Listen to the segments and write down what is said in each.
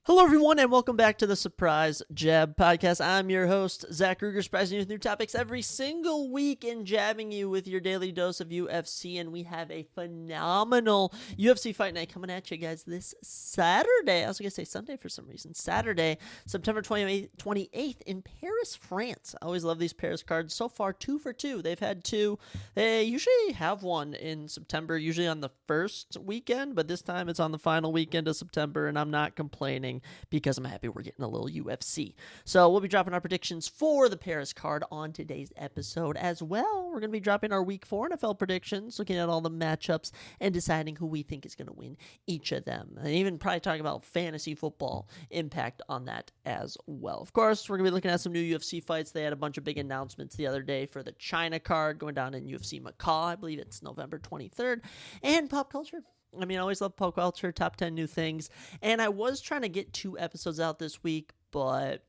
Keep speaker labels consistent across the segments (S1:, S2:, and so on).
S1: Hello, everyone, and welcome back to the Surprise Jab Podcast. I'm your host, Zach Ruger, surprising you with new topics every single week and jabbing you with your daily dose of UFC. And we have a phenomenal UFC Fight Night coming at you guys this Saturday. I was going to say Sunday for some reason. Saturday, September 28th in Paris, France. I always love these Paris cards. So far, 2 for 2. They've had 2. They usually have one in September, usually on the first weekend, but this time it's on the final weekend of September, and I'm not complaining, because I'm happy we're getting a little UFC. So we'll be dropping our predictions for the Paris card on today's episode as well. We're going to be dropping our Week 4 NFL predictions, looking at all the matchups and deciding who we think is going to win each of them. And even probably talking about fantasy football impact on that as well. Of course, we're going to be looking at some new UFC fights. They had a bunch of big announcements the other day for the China card going down in UFC Macau. I believe it's November 23rd. And pop culture. I mean, I always love pop culture, top 10 new things, and I was trying to get 2 episodes out this week, but,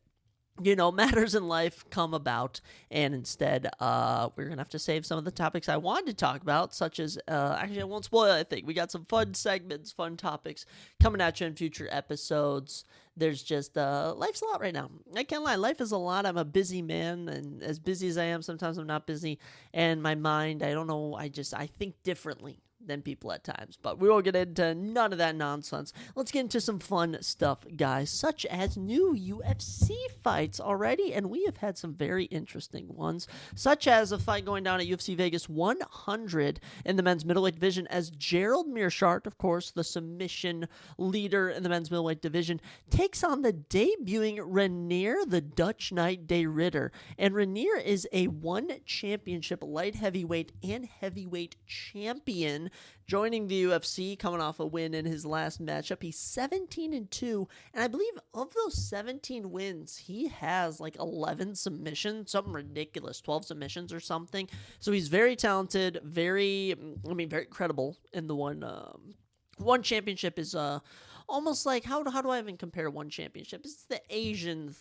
S1: you know, matters in life come about, and instead, we're going to have to save some of the topics I wanted to talk about, such as, actually, I won't spoil it, I think. We got some fun segments, fun topics coming at you in future episodes. There's just, life's a lot right now. I can't lie, life is a lot. I'm a busy man, and as busy as I am, sometimes I'm not busy, and my mind, I don't know, I think differently than people at times, but we won't get into none of that nonsense. Let's get into some fun stuff, guys, such as new UFC fights already, and we have had some very interesting ones, such as a fight going down at UFC Vegas 100 in the men's middleweight division as Gerald Meerschaert, of course, the submission leader in the men's middleweight division, takes on the debuting Renier the Dutch Knight de Ridder, and Renier is a 1 championship light heavyweight and heavyweight champion, joining the UFC, coming off a win in his last matchup. He's 17-2, and I believe of those 17 wins, he has like 11 submissions, something ridiculous, 12 submissions or something. So he's very talented, very credible in the one championship is almost like, how do I even compare one championship? It's the Asian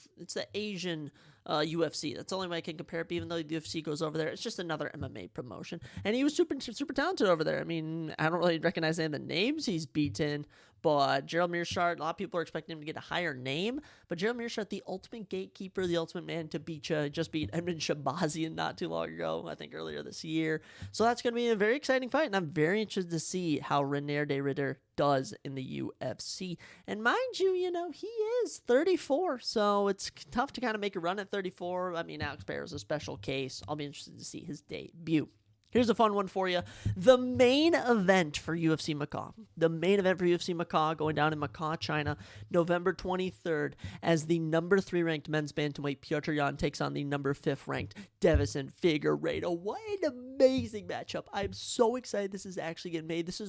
S1: UFC. That's the only way I can compare it, even though the UFC goes over there. It's just another MMA promotion. And he was super talented over there. I mean, I don't really recognize any of the names he's beaten, but Gerald Meerschaert, a lot of people are expecting him to get a higher name, but Gerald Meerschaert, the ultimate gatekeeper, the ultimate man to beat you, just beat Edmund Shabazian not too long ago, I think earlier this year. So that's going to be a very exciting fight, and I'm very interested to see how Renier de Ridder does in the UFC. And mind you, he is 34, so it's tough to kind of make a run at 34. I mean, Alex Baer is a special case. I'll be interested to see his debut. Here's a fun one for you. The main event for UFC Macau. The main event for UFC Macau going down in Macau, China, November 23rd, as the number 3 ranked men's bantamweight Petr Yan takes on the number 5 ranked Deiveson Figueiredo. What an amazing matchup. I'm so excited this is actually getting made. This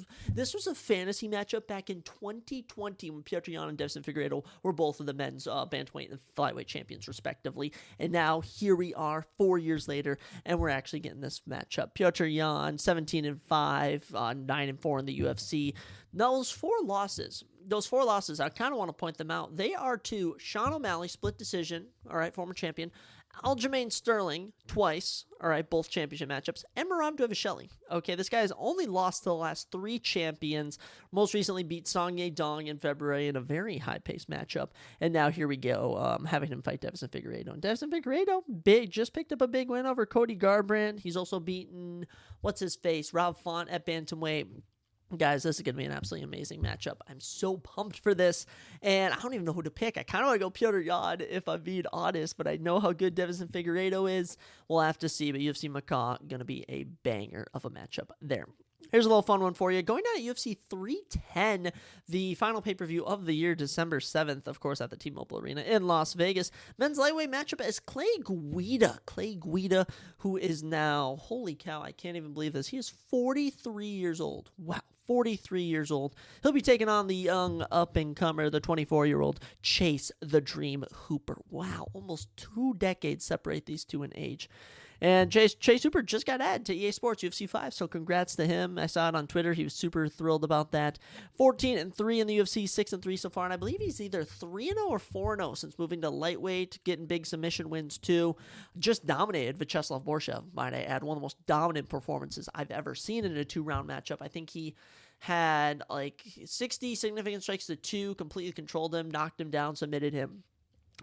S1: was a fantasy matchup back in 2020 when Petr Yan and Deiveson Figueiredo were both of the men's bantamweight and flyweight champions respectively. And now here we are 4 years later, and we're actually getting this matchup. Petr Yan, 17-5, 9-4 in the UFC. Those four losses, I kind of want to point them out. They are to Sean O'Malley, split decision, all right, former champion, Aljamain Sterling, twice, all right, both championship matchups, and Merab Dvalishvili. Okay, this guy has only lost to the last 3 champions, most recently beat Song Yadong in February in a very high-paced matchup, and now here we go, having him fight Deiveson Figueiredo. And Deiveson Figueiredo, just picked up a big win over Cody Garbrandt. He's also beaten, Rob Font at bantamweight. Guys, this is going to be an absolutely amazing matchup. I'm so pumped for this, and I don't even know who to pick. I kind of want to go Petr Yan if I'm being honest, but I know how good Deiveson Figueiredo is. We'll have to see, but UFC Macau going to be a banger of a matchup there. Here's a little fun one for you. Going down at UFC 310, the final pay-per-view of the year, December 7th, of course, at the T-Mobile Arena in Las Vegas. Men's lightweight matchup is Clay Guida, who is now, holy cow, I can't even believe this. He is 43 years old. Wow. 43 years old. He'll be taking on the young up-and-comer, the 24-year-old Chase the Dream Hooper. Wow, almost 2 decades separate these two in age. And Chase Hooper just got added to EA Sports UFC 5, so congrats to him. I saw it on Twitter. He was super thrilled about that. 14-3 in the UFC, 6-3 so far, and I believe he's either 3-0 or 4-0 since moving to lightweight, getting big submission wins too. Just dominated Vyacheslav Borshev, might I add. One of the most dominant performances I've ever seen in a 2-round matchup. I think he had like 60 significant strikes to 2, completely controlled him, knocked him down, submitted him.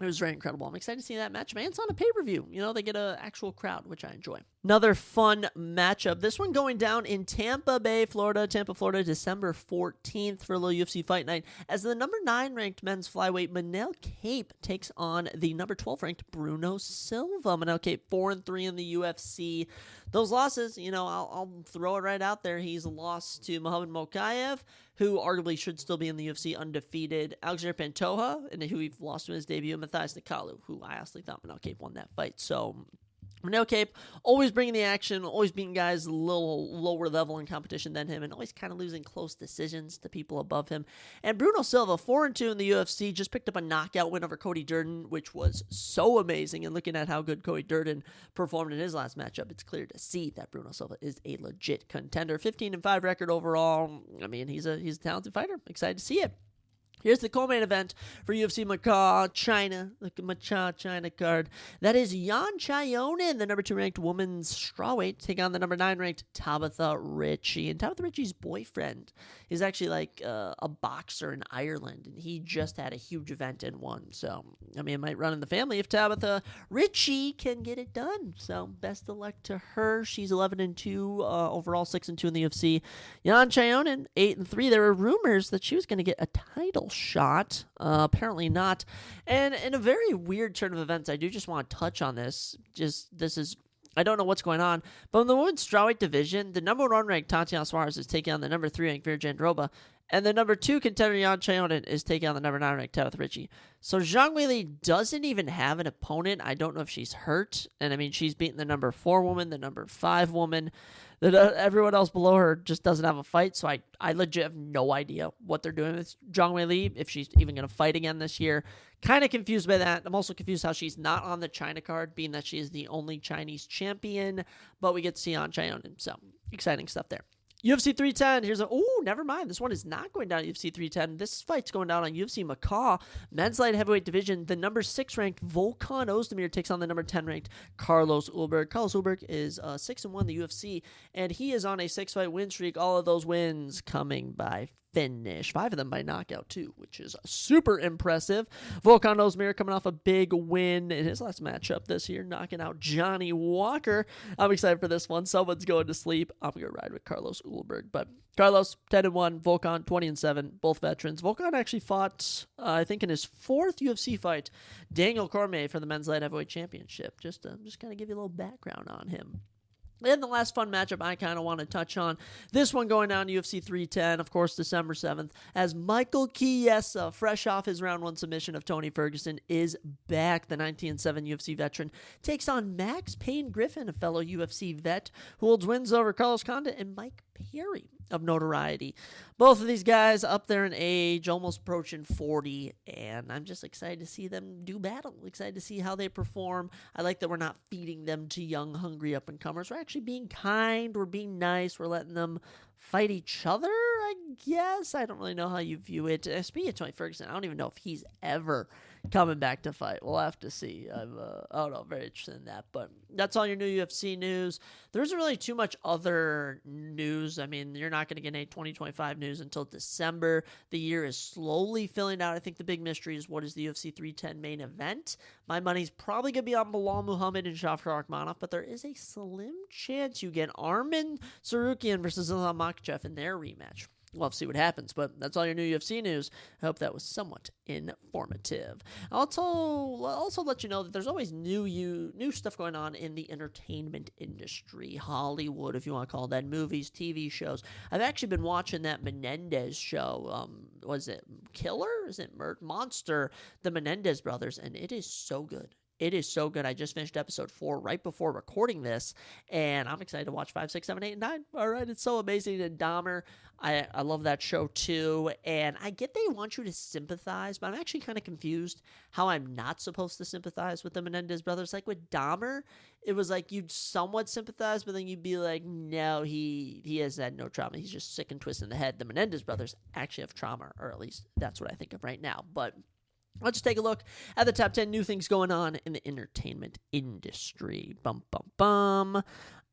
S1: It was very incredible. I'm excited to see that match, man. It's on a pay-per-view. They get an actual crowd, which I enjoy. Another fun matchup. This one going down in Tampa, Florida, December 14th for a little UFC Fight Night, as the number 9 ranked men's flyweight Manel Kape takes on the number 12 ranked Bruno Silva. Manel Kape 4-3 in the UFC. Those losses, I'll throw it right out there. He's lost to Muhammad Mokaev, who arguably should still be in the UFC undefeated, Alexander Pantoja, and who we've lost in his debut, Matthias Nicolau, who I honestly thought Manel Kape won that fight. So Manel Kape, always bringing the action, always beating guys a little lower level in competition than him, and always kind of losing close decisions to people above him. And Bruno Silva, 4-2 in the UFC, just picked up a knockout win over Cody Durden, which was so amazing. And looking at how good Cody Durden performed in his last matchup, it's clear to see that Bruno Silva is a legit contender. 15-5 record overall. I mean, he's a talented fighter. Excited to see it. Here's the co-main event for UFC Macau, China, the Macau China card. That is Yan Chayonin, the number 2 ranked women's strawweight, take on the number 9 ranked Tabitha Ritchie. And Tabitha Ritchie's boyfriend is actually like a boxer in Ireland, and he just had a huge event and won. So, I mean, it might run in the family if Tabitha Ritchie can get it done. So, best of luck to her. She's 11-2 overall, 6-2 in the UFC. Yan Chayonin, 8-3. There were rumors that she was going to get a title shot. Apparently not. And in a very weird turn of events, I do just want to touch on this. I don't know what's going on, but in the women's strawweight division, the number 1 ranked Tatiana Suarez is taking on the number 3 ranked Vera Jandrova, and the number 2 contender Yan Chayonin is taking on the number 9 ranked Tabitha Ritchie. So Zhang Weili doesn't even have an opponent. I don't know if she's hurt, and I mean, she's beaten the number 4 woman, the number 5 woman. Everyone else below her just doesn't have a fight, so I legit have no idea what they're doing with Zhang Weili, if she's even going to fight again this year. Kind of confused by that. I'm also confused how she's not on the China card, being that she is the only Chinese champion, but we get to see on Chayonin, so exciting stuff there. UFC 310, never mind. This one is not going down at UFC 310. This fight's going down on UFC Macau, men's light heavyweight division. The number 6 ranked Volkan Ozdemir takes on the number 10 ranked Carlos Ulberg. Carlos Ulberg is 6-1 in the UFC, and he is on a 6-fight win streak. All of those wins coming by finish. 5 of them by knockout, too, which is super impressive. Volkan Ozdemir coming off a big win in his last matchup this year, knocking out Johnny Walker. I'm excited for this one. Someone's going to sleep. I'm going to ride with Carlos Ulberg. But Carlos, 10-1. Volkan, 20-7. Both veterans. Volkan actually fought, I think, in his 4th UFC fight, Daniel Cormier for the men's light heavyweight championship. Just kind of give you a little background on him. And the last fun matchup I kind of want to touch on, this one going down to UFC 310, of course, December 7th, as Michael Chiesa, fresh off his round 1 submission of Tony Ferguson, is back. The 19-7 UFC veteran takes on Max Payne Griffin, a fellow UFC vet, who holds wins over Carlos Condit and Mike Perry of notoriety. Both of these guys up there in age, almost approaching 40, and I'm just excited to see them do battle. Excited to see how they perform. I like that we're not feeding them to young, hungry up-and-comers. We're actually being kind. We're being nice. We're letting them fight each other, I guess. I don't really know how you view it. Speaking of Tony Ferguson, I don't even know if he's ever coming back to fight. We'll have to see. I don't know, very interested in that. But that's all your new UFC news. There isn't really too much other news. I mean, you're not going to get any 2025 news until December. The year is slowly filling out. I think the big mystery is, what is the UFC 310 main event? My money's probably going to be on Bilal Muhammad and Shafar Rakhmonov, but there is a slim chance you get Arman Tsarukyan versus Islam Makhachev in their rematch. We'll have to see what happens, but that's all your new UFC news. I hope that was somewhat informative. I'll also let you know that there's always new stuff going on in the entertainment industry, Hollywood, if you want to call that, movies, TV shows. I've actually been watching that Menendez show. Was it Killer? Is it Monster? The Menendez brothers, and it is so good. It is so good. I just finished episode 4 right before recording this, and I'm excited to watch 5, 6, 7, 8, and 9. All right, it's so amazing. And Dahmer, I love that show too, and I get they want you to sympathize, but I'm actually kind of confused how I'm not supposed to sympathize with the Menendez brothers. Like with Dahmer, it was like you'd somewhat sympathize, but then you'd be like, no, he has had no trauma. He's just sick and twisted in the head. The Menendez brothers actually have trauma, or at least that's what I think of right now. But let's take a look at the top 10 new things going on in the entertainment industry.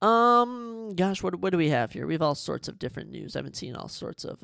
S1: Gosh, what do we have here? We have all sorts of different news. I've been seeing all sorts of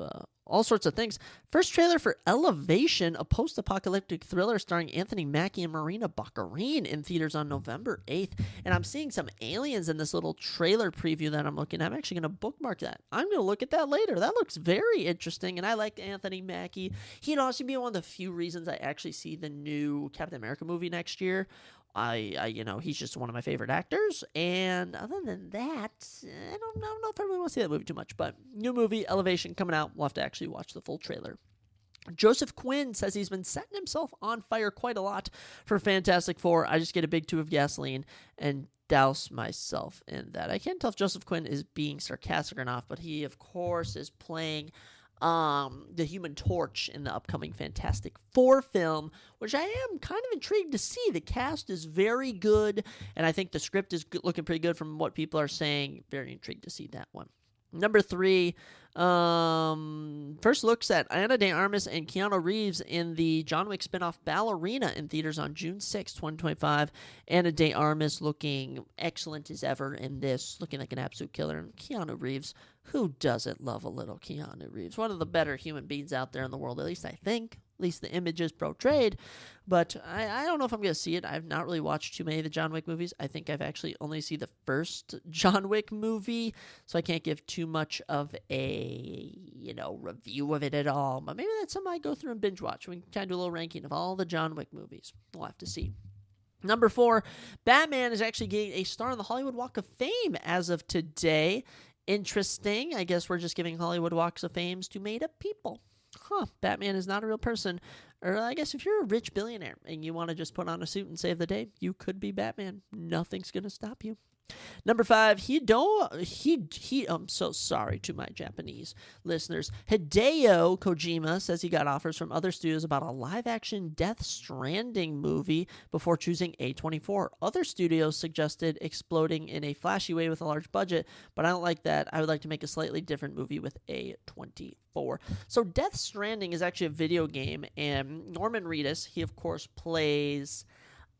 S1: things. First trailer for Elevation, a post-apocalyptic thriller starring Anthony Mackie and Marina Baccarin in theaters on November 8th. And I'm seeing some aliens in this little trailer preview that I'm looking at. I'm actually going to bookmark that. I'm going to look at that later. That looks very interesting, and I like Anthony Mackie. He'd also be one of the few reasons I actually see the new Captain America movie next year. He's just one of my favorite actors, and other than that, I don't know if I really want to see that movie too much, but new movie, Elevation, coming out. We'll have to actually watch the full trailer. Joseph Quinn says he's been setting himself on fire quite a lot for Fantastic Four. I just get a big tube of gasoline and douse myself in that. I can't tell if Joseph Quinn is being sarcastic or not, but he, of course, is playing the Human Torch in the upcoming Fantastic Four film, which I am kind of intrigued to see. The cast is very good, and I think the script is looking pretty good from what people are saying. Very intrigued to see that one. Number 3, first looks at Ana de Armas and Keanu Reeves in the John Wick spinoff Ballerina in theaters on June 6, 2025. Ana de Armas looking excellent as ever in this, looking like an absolute killer. And Keanu Reeves, who doesn't love a little Keanu Reeves? One of the better human beings out there in the world, at least I think. At least the image is portrayed. But I don't know if I'm going to see it. I've not really watched too many of the John Wick movies. I think I've actually only seen the first John Wick movie, so I can't give too much of a, review of it at all. But maybe that's something I go through and binge watch. We can kind of do a little ranking of all the John Wick movies. We'll have to see. Number 4, Batman is actually getting a star on the Hollywood Walk of Fame as of today. Interesting. I guess we're just giving Hollywood Walks of Fame to made-up people. Batman is not a real person. Or I guess if you're a rich billionaire and you want to just put on a suit and save the day, you could be Batman. Nothing's going to stop you. Number 5, I'm so sorry to my Japanese listeners. Hideo Kojima says he got offers from other studios about a live-action Death Stranding movie before choosing A24. Other studios suggested exploding in a flashy way with a large budget, but I don't like that. I would like to make a slightly different movie with A24. So Death Stranding is actually a video game, and Norman Reedus, he of course plays...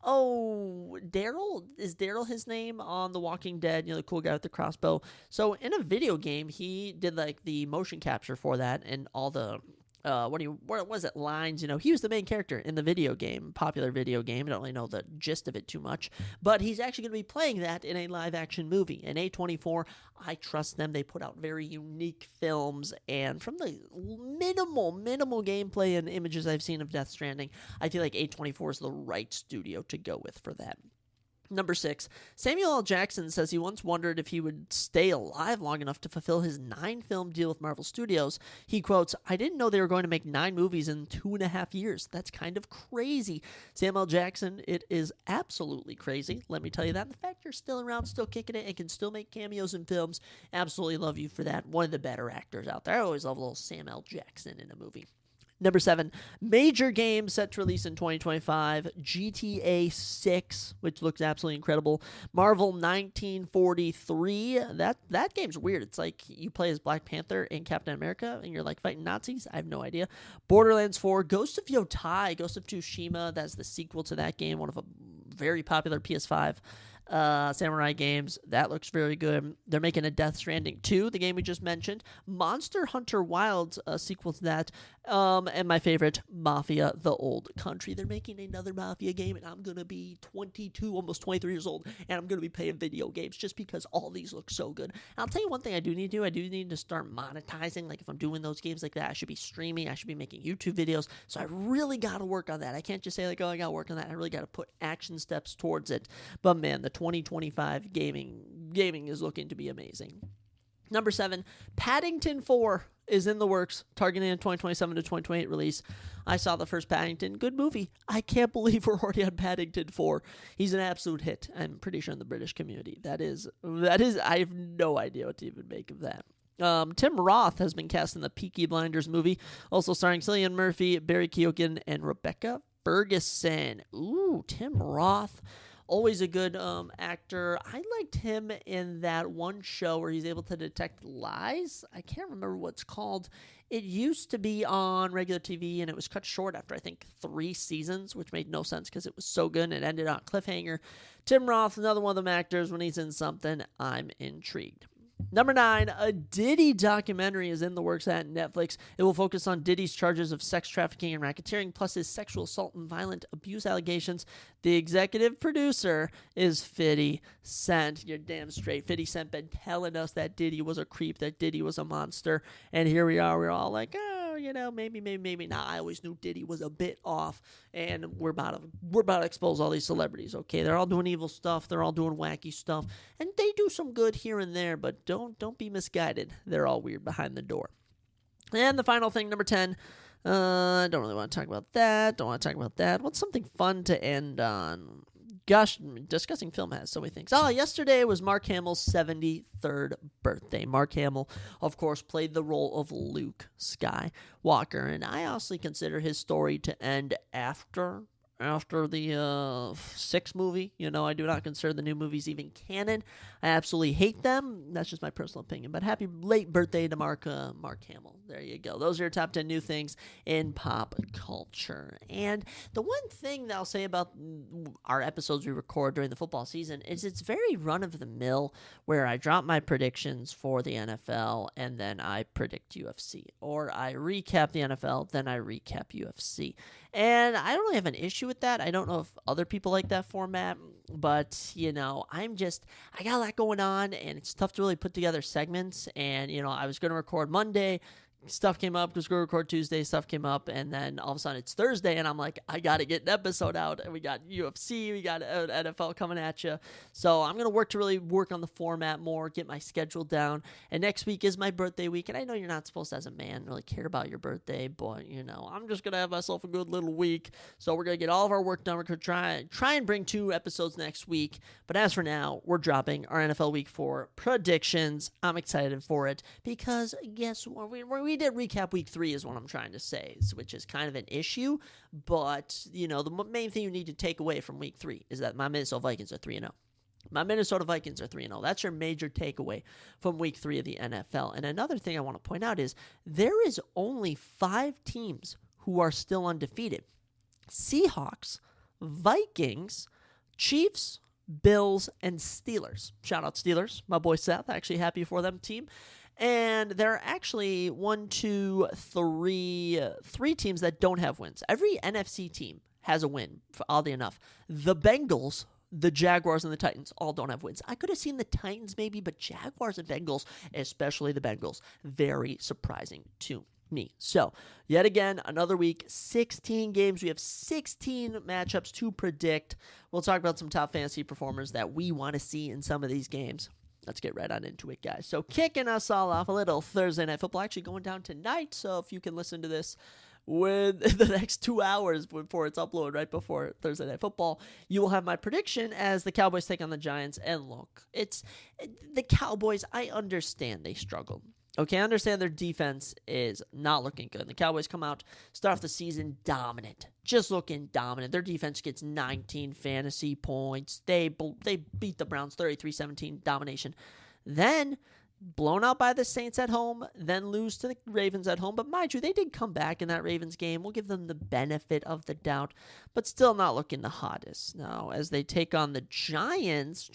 S1: Daryl? Is Daryl his name on The Walking Dead? The cool guy with the crossbow. So in a video game, he did like the motion capture for that and all the lines, he was the main character in the video game, popular video game. I don't really know the gist of it too much, but he's actually going to be playing that in a live action movie. And A24, I trust them. They put out very unique films, and from the minimal gameplay and images I've seen of Death Stranding, I feel like A24 is the right studio to go with for that. Number 6, Samuel L. Jackson says he once wondered if he would stay alive long enough to fulfill his 9-film deal with Marvel Studios. He quotes, "I didn't know they were going to make 9 movies in 2.5 years. That's kind of crazy." Samuel L. Jackson, it is absolutely crazy. Let me tell you that. And the fact you're still around, still kicking it, and can still make cameos in films, absolutely love you for that. One of the better actors out there. I always love a little Sam L. Jackson in a movie. Number 7, major game set to release in 2025, GTA 6, which looks absolutely incredible. Marvel 1943, that game's weird. It's like you play as Black Panther and Captain America, and you're like fighting Nazis. I have no idea. Borderlands 4, Ghost of Yotai, Ghost of Tsushima, that's the sequel to that game, one of a very popular PS5 samurai games. That looks very good. They're making a Death Stranding 2, the game we just mentioned. Monster Hunter Wilds, a sequel to that. And my favorite, Mafia: The Old Country. They're making another Mafia game, and I'm going to be 22, almost 23 years old, and I'm going to be playing video games just because all these look so good. And I'll tell you one thing I do need to do. I do need to start monetizing. Like, if I'm doing those games like that, I should be streaming. I should be making YouTube videos. So I really got to work on that. I can't just say, like, oh, I got to work on that. I really got to put action steps towards it. But, man, the 2025 gaming is looking to be amazing. Number 7, Paddington 4 is in the works, targeting a 2027 to 2028 release. I saw the first Paddington. Good movie. I can't believe we're already on Paddington 4. He's an absolute hit, I'm pretty sure, in the British community. That is, I have no idea what to even make of that. Tim Roth has been cast in the Peaky Blinders movie, also starring Cillian Murphy, Barry Keoghan, and Rebecca Ferguson. Ooh, Tim Roth. always a good actor. I liked him in that one show where he's able to detect lies. I can't remember what it's called. It used to be on regular TV, and it was cut short after, I think, 3 seasons, which made no sense because it was so good, and it ended on a cliffhanger. Tim Roth, another one of them actors. When he's in something, I'm intrigued. Number 9, a Diddy documentary is in the works at Netflix. It will focus on Diddy's charges of sex trafficking and racketeering, plus his sexual assault and violent abuse allegations. The executive producer is 50 Cent. You're damn straight. 50 Cent been telling us that Diddy was a creep, that Diddy was a monster, and here we are. We're all like, maybe not. I always knew Diddy was a bit off, and we're about to expose all these celebrities. Okay, they're all doing evil stuff, they're all doing wacky stuff, and they do some good here and there, but don't be misguided. They're all weird behind the door. And the final thing, number 10. I don't really want to talk about that. What's something fun to end on? Gosh, discussing film has so many things. Yesterday was Mark Hamill's 73rd birthday. Mark Hamill, of course, played the role of Luke Skywalker, and I honestly consider his story to end after the 6th movie. I do not consider the new movies even canon. I absolutely hate them. That's just my personal opinion. But happy late birthday to Mark Hamill. There you go. Those are your top 10 new things in pop culture. And the one thing that I'll say about our episodes we record during the football season is it's very run-of-the-mill, where I drop my predictions for the NFL and then I predict UFC. Or I recap the NFL, then I recap UFC. And I don't really have an issue with that. I don't know if other people like that format, but, I got a lot going on, and it's tough to really put together segments. And, I was going to record Monday. Stuff came up, was going to record Tuesday, stuff came up, and then all of a sudden it's Thursday, and I'm like, I got to get an episode out, and we got UFC, we got NFL coming at you, so I'm going to really work on the format more, get my schedule down, and next week is my birthday week, and I know you're not supposed to, as a man, really care about your birthday, but, I'm just going to have myself a good little week, so we're going to get all of our work done. We're going to try and bring 2 episodes next week, but as for now, we're dropping our NFL Week 4 predictions. I'm excited for it, because guess what, we did recap week 3 is what I'm trying to say, which is kind of an issue, but, the main thing you need to take away from week 3 is that my Minnesota Vikings are 3-0. My Minnesota Vikings are 3-0. That's your major takeaway from week 3 of the NFL. And another thing I want to point out is there is only 5 teams who are still undefeated. Seahawks, Vikings, Chiefs, Bills, and Steelers. Shout out Steelers. My boy Seth. Actually happy for them team. And there are actually 3 teams that don't have wins. Every NFC team has a win, oddly enough. The Bengals, the Jaguars, and the Titans all don't have wins. I could have seen the Titans maybe, but Jaguars and Bengals, especially the Bengals, very surprising to me. So, yet again, another week, 16 games. We have 16 matchups to predict. We'll talk about some top fantasy performers that we want to see in some of these games. Let's get right on into it, guys. So kicking us all off, a little Thursday Night Football actually going down tonight. So if you can listen to this with the next 2 hours before it's uploaded, right before Thursday Night Football, you will have my prediction as the Cowboys take on the Giants. And look, it's the Cowboys. I understand they struggled. Okay, I understand their defense is not looking good. The Cowboys come out, start off the season dominant, just looking dominant. Their defense gets 19 fantasy points. They beat the Browns 33-17 domination. Then blown out by the Saints at home, then lose to the Ravens at home. But mind you, they did come back in that Ravens game. We'll give them the benefit of the doubt, but still not looking the hottest. Now, as they take on the Giants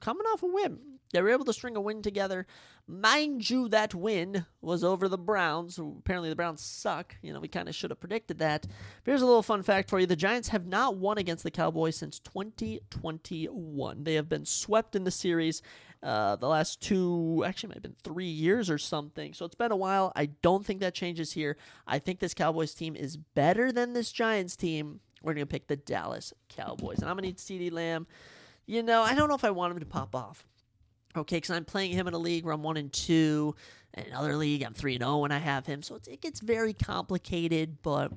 S1: coming off a win. They were able to string a win together. Mind you, that win was over the Browns. Apparently the Browns suck. We kind of should have predicted that. But here's a little fun fact for you. The Giants have not won against the Cowboys since 2021. They have been swept in the series the last 2, actually might have been 3 years or something. So it's been a while. I don't think that changes here. I think this Cowboys team is better than this Giants team. We're going to pick the Dallas Cowboys. And I'm going to need CeeDee Lamb. I don't know if I want him to pop off. Okay, because I'm playing him in a league where I'm 1-2. In another league, I'm 3-0 when I have him. So it gets very complicated. But,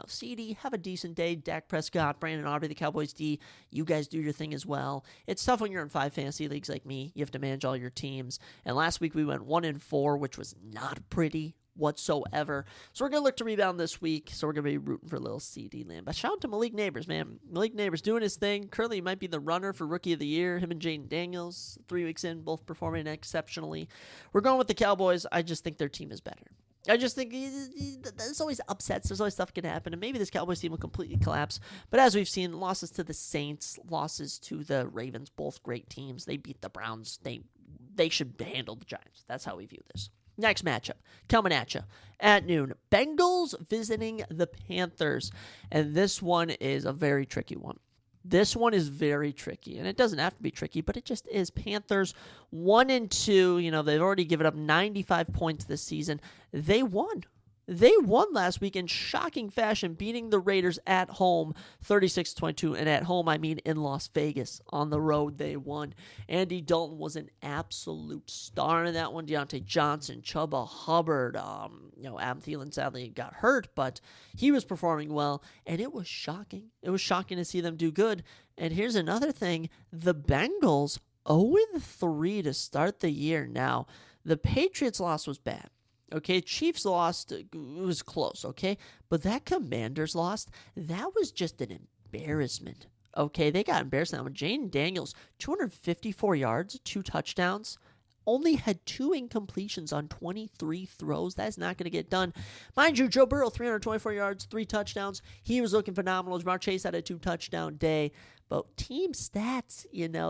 S1: CD, have a decent day. Dak Prescott, Brandon Aubrey, the Cowboys D. You guys do your thing as well. It's tough when you're in 5 fantasy leagues like me. You have to manage all your teams. And last week we went 1-4, which was not pretty. whatsoever. So we're going to look to rebound this week. So we're going to be rooting for little CD land. But shout out to Malik Neighbors, man. Malik Neighbors doing his thing. Currently might be the runner for Rookie of the Year. Him and Jaden Daniels, 3 weeks in, both performing exceptionally. We're going with the Cowboys. I just think their team is better. I just think there's always upsets. There's always stuff can happen, and maybe this Cowboys team will completely collapse. But as we've seen, losses to the Saints, losses to the Ravens, both great teams. They beat the Browns. They should handle the Giants. That's how we view this. Next matchup, coming at you at noon. Bengals visiting the Panthers, and this one is a very tricky one. This one is very tricky, and it doesn't have to be tricky, but it just is. Panthers 1-2. You know, they've already given up 95 points this season. They won. They won last week in shocking fashion, beating the Raiders at home 36-22. And at home, I mean in Las Vegas. On the road, they won. Andy Dalton was an absolute star in that one. Deontay Johnson, Chuba Hubbard, Adam Thielen sadly got hurt, but he was performing well. And it was shocking. It was shocking to see them do good. And here's another thing. The Bengals 0-3 to start the year. Now, the Patriots loss was bad. Okay, Chiefs lost, it was close, okay? But that Commanders lost, that was just an embarrassment, okay? They got embarrassed now. Jaden Daniels, 254 yards, 2 touchdowns, only had 2 incompletions on 23 throws. That's not going to get done. Mind you, Joe Burrow, 324 yards, 3 touchdowns. He was looking phenomenal. Jamar Chase had a 2-touchdown day. But team stats,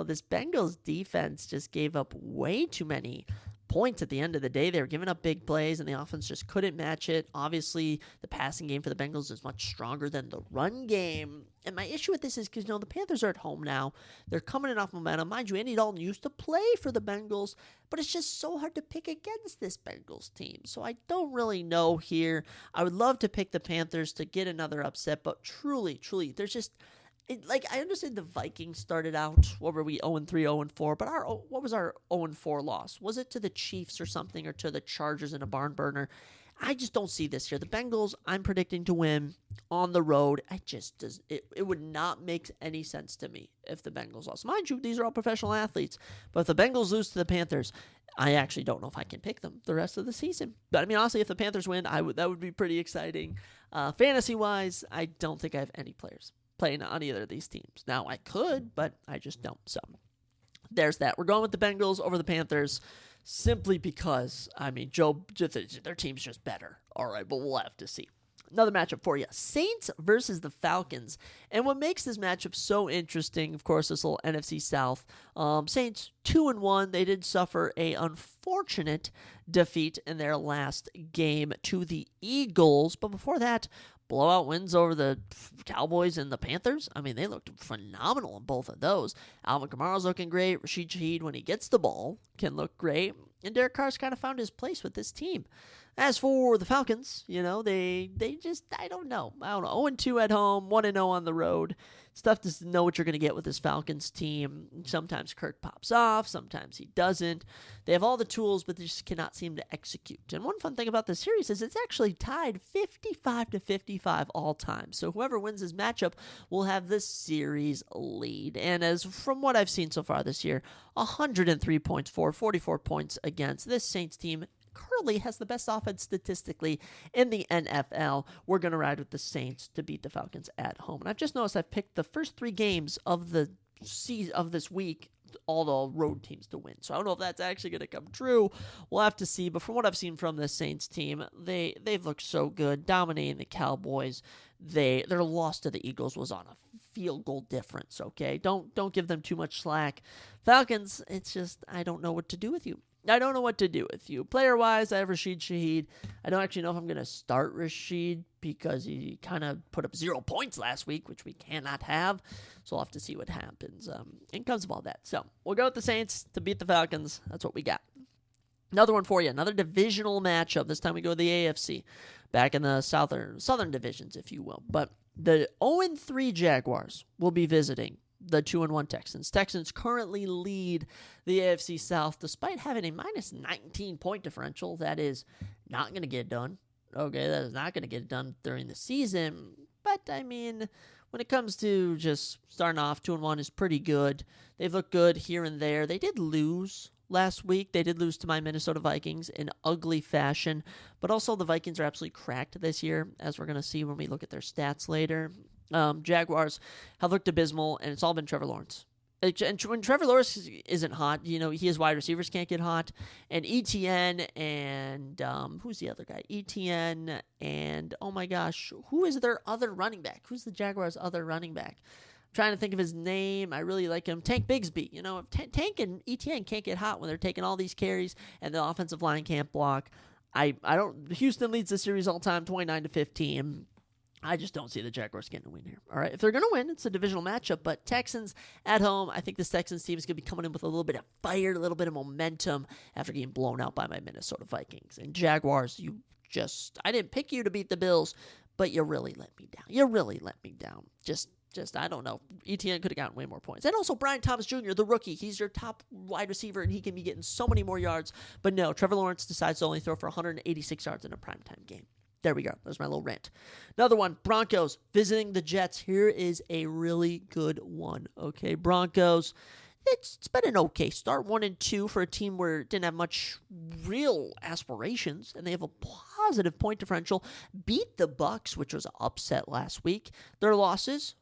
S1: this Bengals defense just gave up way too many points at the end of the day. They were giving up big plays, and the offense just couldn't match it. Obviously, the passing game for the Bengals is much stronger than the run game. And my issue with this is because, the Panthers are at home now. They're coming in off momentum. Mind you, Andy Dalton used to play for the Bengals, but it's just so hard to pick against this Bengals team. So I don't really know here. I would love to pick the Panthers to get another upset, but truly, there's just... I understand the Vikings started out, what were we, 0-3, 0-4, but what was our 0-4 loss? Was it to the Chiefs or something, or to the Chargers in a barn burner? I just don't see this here. The Bengals, I'm predicting to win on the road. It would not make any sense to me if the Bengals lost. Mind you, these are all professional athletes, but if the Bengals lose to the Panthers, I actually don't know if I can pick them the rest of the season. But I mean, honestly, if the Panthers win, that would be pretty exciting. Fantasy-wise, I don't think I have any players playing on either of these teams. Now, I could, but I just don't. So, there's that. We're going with the Bengals over the Panthers simply because, their team's just better. All right, but we'll have to see. Another matchup for you. Saints versus the Falcons. And what makes this matchup so interesting, of course, this little NFC South. Saints 2-1. They did suffer a unfortunate defeat in their last game to the Eagles. But before that, blowout wins over the Cowboys and the Panthers. I mean, they looked phenomenal in both of those. Alvin Kamara's looking great. Rashid Shaheed, when he gets the ball, can look great. And Derek Carr's kind of found his place with this team. As for the Falcons, they just, I don't know. 0-2 at home, 1-0 on the road. It's tough to know what you're going to get with this Falcons team. Sometimes Kirk pops off, sometimes he doesn't. They have all the tools, but they just cannot seem to execute. And one fun thing about this series is it's actually tied 55-55 all time. So whoever wins this matchup will have this series lead. And as from what I've seen so far this year, 103 points for, 44 points against. This Saints team currently has the best offense statistically in the NFL. We're going to ride with the Saints to beat the Falcons at home. And I've just noticed I've picked the first 3 games of the season of this week, all the road teams to win. So I don't know if that's actually going to come true. We'll have to see. But from what I've seen from the Saints team, they've looked so good, dominating the Cowboys. Their loss to the Eagles was on a field goal difference. Okay, don't give them too much slack. Falcons, it's just I don't know what to do with you. Player-wise, I have Rashid Shaheed. I don't actually know if I'm going to start Rashid because he kind of put up 0 points last week, which we cannot have. So we'll have to see what happens in terms of all that. So we'll go with the Saints to beat the Falcons. That's what we got. Another one for you, another divisional matchup. This time we go to the AFC, back in the southern divisions, if you will. But the 0-3 Jaguars will be visiting the 2-1 Texans. Texans currently lead the AFC South despite having a minus 19 point differential. That is not going to get done. Okay, that is not going to get done during the season. But, I mean, when it comes to just starting off, 2-1 is pretty good. They've looked good here and there. They did lose last week. They did lose to my Minnesota Vikings in ugly fashion, but also the Vikings are absolutely cracked this year, as we're going to see when we look at their stats later. Jaguars have looked abysmal, and it's all been Trevor Lawrence. And when Trevor Lawrence isn't hot, his wide receivers can't get hot. And ETN and who's the other guy? ETN and, oh my gosh, who is their other running back? Who's the Jaguars' other running back? I'm trying to think of his name. I really like him. Tank Bigsby. If Tank and ETN can't get hot when they're taking all these carries and the offensive line can't block. Houston leads the series all time 29-15. I just don't see the Jaguars getting a win here. All right, if they're going to win, it's a divisional matchup. But Texans at home, I think this Texans team is going to be coming in with a little bit of fire, a little bit of momentum after getting blown out by my Minnesota Vikings. And Jaguars, I didn't pick you to beat the Bills, but you really let me down. Just I don't know. ETN could have gotten way more points. And also Brian Thomas Jr., the rookie. He's your top wide receiver, and he can be getting so many more yards. But no, Trevor Lawrence decides to only throw for 186 yards in a primetime game. There we go. There's my little rant. Another one, Broncos visiting the Jets. Here is a really good one. Okay, Broncos. It's been an okay start, 1-2 for a team where it didn't have much real aspirations, and they have a positive point differential. Beat the Bucs, which was an upset last week. Their losses,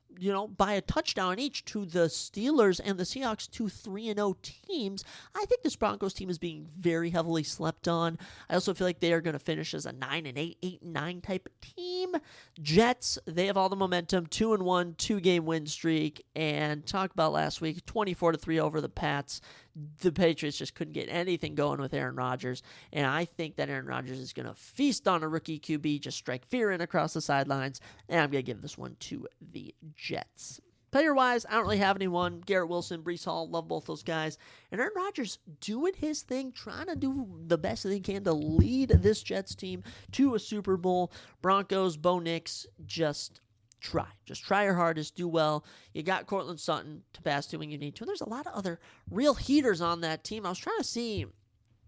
S1: by a touchdown each to the Steelers and the Seahawks, 2 3-0 teams. I think this Broncos team is being very heavily slept on. I also feel like they are going to finish as a 9-8, 8-9 type team. Jets, they have all the momentum, 2-1, 2-game win streak, and talk about last week, 24-3 over the Pats. The Patriots just couldn't get anything going with Aaron Rodgers, and I think that Aaron Rodgers is going to feast on a rookie QB, just strike fear in across the sidelines, and I'm going to give this one to the Jets. Player-wise, I don't really have anyone. Garrett Wilson, Breece Hall, love both those guys. And Aaron Rodgers doing his thing, trying to do the best that he can to lead this Jets team to a Super Bowl. Broncos, Bo Nix, just try your hardest, do well. You got Cortland Sutton to pass to when you need to. And there's a lot of other real heaters on that team. I was trying to see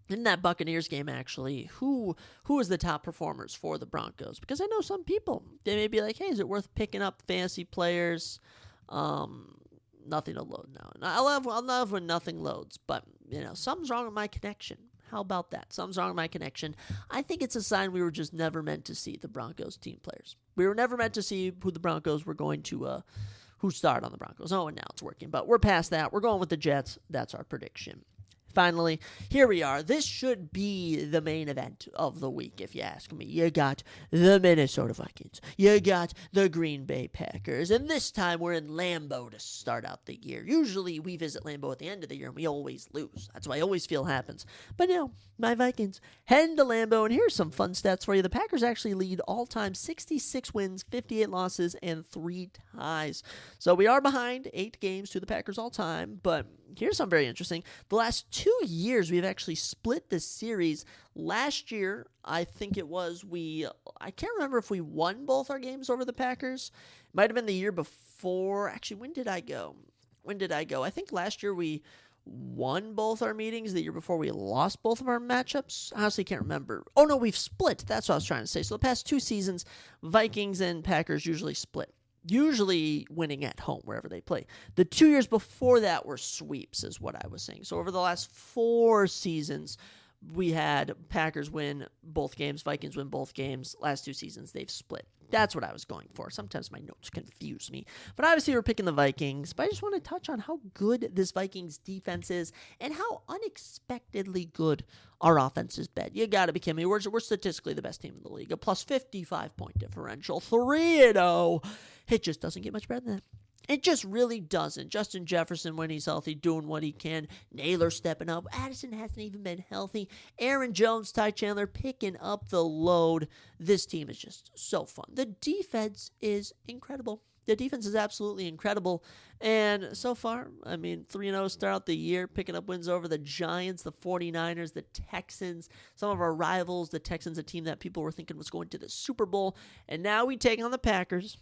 S1: in that Buccaneers game, actually, who is the top performers for the Broncos? Because I know some people, they may be like, hey, is it worth picking up fantasy players? Nothing to load now. I love when nothing loads, but something's wrong with my connection. How about that? Something's wrong with my connection. I think it's a sign we were just never meant to see the Broncos team players. We were never meant to see who the Broncos were going to, who started on the Broncos. Oh, and now it's working. But we're past that. We're going with the Jets. That's our prediction. Finally, here we are. This should be the main event of the week, if you ask me. You got the Minnesota Vikings. You got the Green Bay Packers. And this time we're in Lambeau to start out the year. Usually we visit Lambeau at the end of the year and we always lose. That's what I always feel happens. But no, my Vikings heading to Lambeau. And here's some fun stats for you. The Packers actually lead all-time 66 wins, 58 losses, and 3 ties. So we are behind 8 games to the Packers all-time, but here's something very interesting. The last 2 years, we've actually split this series. Last year, I think it was I can't remember if we won both our games over the Packers. It might have been the year before. Actually, when did I go? I think last year we won both our meetings. The year before we lost both of our matchups. I honestly can't remember. Oh, no, we've split. That's what I was trying to say. So the past 2 seasons, Vikings and Packers usually split. Usually winning at home wherever they play. The 2 years before that were sweeps, is what I was saying. So over the last 4 seasons, we had Packers win both games, Vikings win both games. Last 2 seasons, they've split. That's what I was going for. Sometimes my notes confuse me. But obviously, we're picking the Vikings. But I just want to touch on how good this Vikings defense is and how unexpectedly good our offense has been. You got to be kidding me. We're statistically the best team in the league. A plus 55 point differential. 3-0. It just doesn't get much better than that. It just really doesn't. Justin Jefferson, when he's healthy, doing what he can. Naylor stepping up. Addison hasn't even been healthy. Aaron Jones, Ty Chandler picking up the load. This team is just so fun. The defense is incredible. The defense is absolutely incredible. And so far, 3-0 start out the year, picking up wins over the Giants, the 49ers, the Texans, some of our rivals. The Texans, a team that people were thinking was going to the Super Bowl. And now we take on the Packers.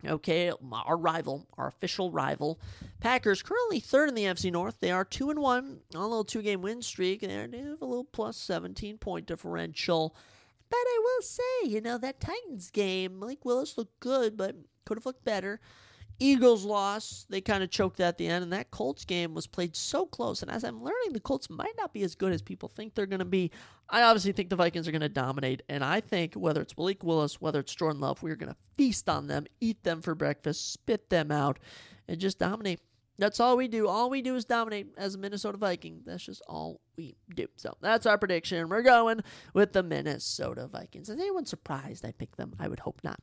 S1: Okay, our rival, our official rival. Packers currently 3rd in the NFC North. They are 2-1 on a little 2-game win streak. They have a little plus 17 point differential. But I will say, that Titans game, Malik Willis looked good, but could have looked better. Eagles lost. They kind of choked at the end, and that Colts game was played so close. And as I'm learning, the Colts might not be as good as people think they're going to be. I obviously think the Vikings are going to dominate, and I think whether it's Malik Willis, whether it's Jordan Love, we're going to feast on them, eat them for breakfast, spit them out, and just dominate. That's all we do. All we do is dominate as a Minnesota Viking. That's just all we do. So that's our prediction. We're going with the Minnesota Vikings. Is anyone surprised I picked them? I would hope not.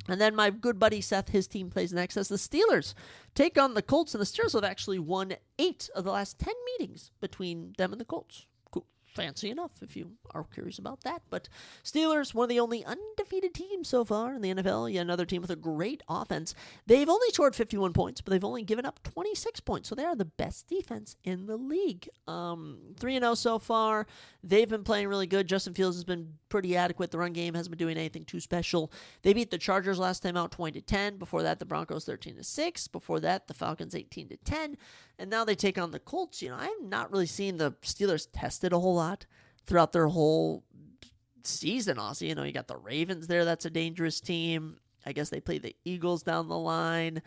S1: And then my good buddy Seth, his team plays next as the Steelers take on the Colts, and the Steelers have actually won 8 of the last 10 meetings between them and the Colts. Cool. Fancy enough if you are curious about that. But Steelers, one of the only undefeated teams so far in the NFL, yet another team with a great offense. They've only scored 51 points, but they've only given up 26 points, so they are the best defense in the league. 3-0 so far. They've been playing really good. Justin Fields has been pretty adequate. The run game hasn't been doing anything too special. They beat the Chargers last time out 20-10. Before that, the Broncos 13-6. Before that, the Falcons 18-10. And now they take on the Colts. I've not really seen the Steelers tested a whole lot throughout their whole season, also. You got the Ravens there. That's a dangerous team. I guess they play the Eagles down the line.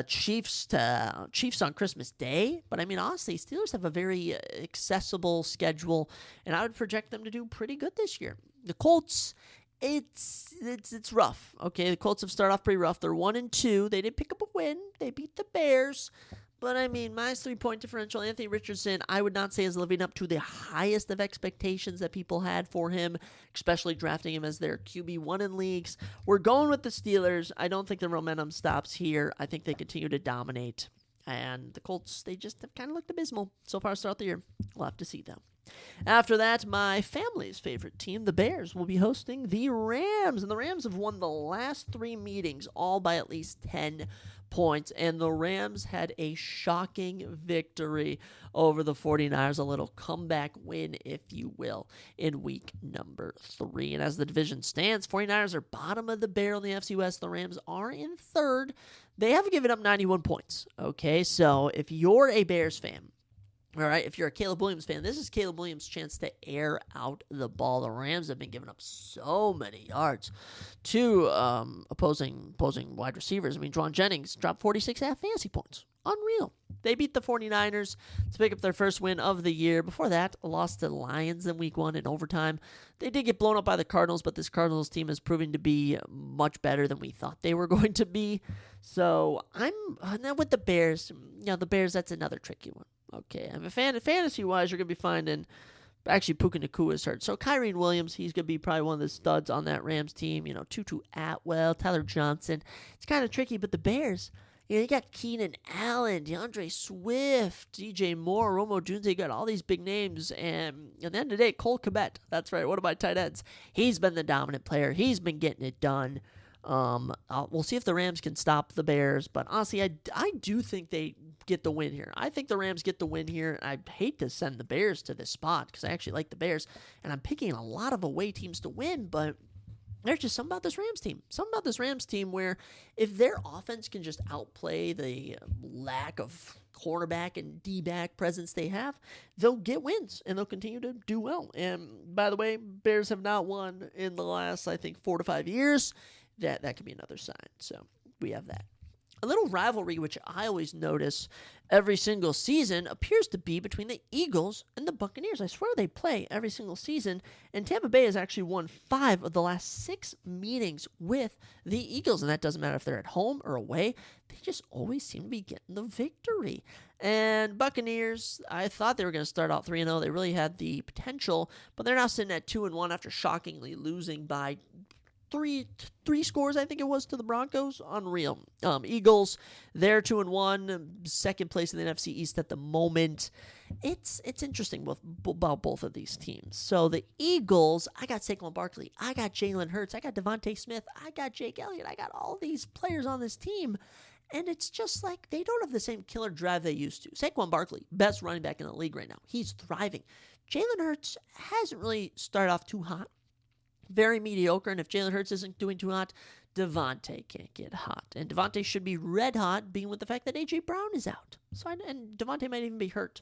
S1: Chiefs on Christmas Day. But, honestly, Steelers have a very accessible schedule, and I would project them to do pretty good this year. The Colts, it's rough. Okay, the Colts have started off pretty rough. They're 1-2. They did pick up a win. They beat the Bears. But, minus 3-point differential. Anthony Richardson, I would not say is living up to the highest of expectations that people had for him, especially drafting him as their QB1 in leagues. We're going with the Steelers. I don't think the momentum stops here. I think they continue to dominate. And the Colts, they just have kind of looked abysmal so far throughout the year. We'll have to see, though. After that, my family's favorite team, the Bears, will be hosting the Rams. And the Rams have won the last 3 meetings, all by at least 10 points. And the Rams had a shocking victory over the 49ers, a little comeback win, if you will, in week number 3. And as the division stands, 49ers are bottom of the barrel in the NFC West. The Rams are in third. They have given up 91 points. Okay, so if you're a Bears fan, all right, if you're a Caleb Williams fan, this is Caleb Williams' chance to air out the ball. The Rams have been giving up so many yards to opposing wide receivers. Juwan Jennings dropped 46.5 fantasy points. Unreal. They beat the 49ers to pick up their first win of the year. Before that, lost to the Lions in week 1 in overtime. They did get blown up by the Cardinals, but this Cardinals team is proving to be much better than we thought they were going to be. So I'm now with the Bears. The Bears, that's another tricky one. Okay, I'm a fan. Fantasy-wise, you're going to be finding, actually, Puka Nacua is hurt. So Kyren Williams, he's going to be probably one of the studs on that Rams team. Tutu Atwell, Tyler Johnson. It's kind of tricky, but the Bears, you got Keenan Allen, DeAndre Swift, DJ Moore, Romo Dunze. You got all these big names. And at the end of the day, Cole Kmet, that's right, one of my tight ends. He's been the dominant player. He's been getting it done. We'll see if the Rams can stop the Bears, but honestly, I do think they get the win here. I think the Rams get the win here. I hate to send the Bears to this spot because I actually like the Bears, and I'm picking a lot of away teams to win, but there's just something about this Rams team. Something about this Rams team where if their offense can just outplay the lack of cornerback and D-back presence they have, they'll get wins, and they'll continue to do well. And by the way, Bears have not won in the last, I think, 4 to 5 years. That could be another sign. So we have that. A little rivalry, which I always notice every single season, appears to be between the Eagles and the Buccaneers. I swear they play every single season, and Tampa Bay has actually won 5 of the last 6 meetings with the Eagles, and that doesn't matter if they're at home or away. They just always seem to be getting the victory. And Buccaneers, I thought they were going to start out 3-0. They really had the potential, but they're now sitting at 2-1 after shockingly losing by three scores, I think it was, to the Broncos. Unreal. Eagles, they're 2-1, second place in the NFC East at the moment. It's interesting about both of these teams. So the Eagles, I got Saquon Barkley, I got Jalen Hurts, I got Devontae Smith, I got Jake Elliott, I got all these players on this team. And it's just like they don't have the same killer drive they used to. Saquon Barkley, best running back in the league right now. He's thriving. Jalen Hurts hasn't really started off too hot. Very mediocre, and if Jalen Hurts isn't doing too hot, Devontae can't get hot. And Devontae should be red hot, being with the fact that A.J. Brown is out. And Devontae might even be hurt.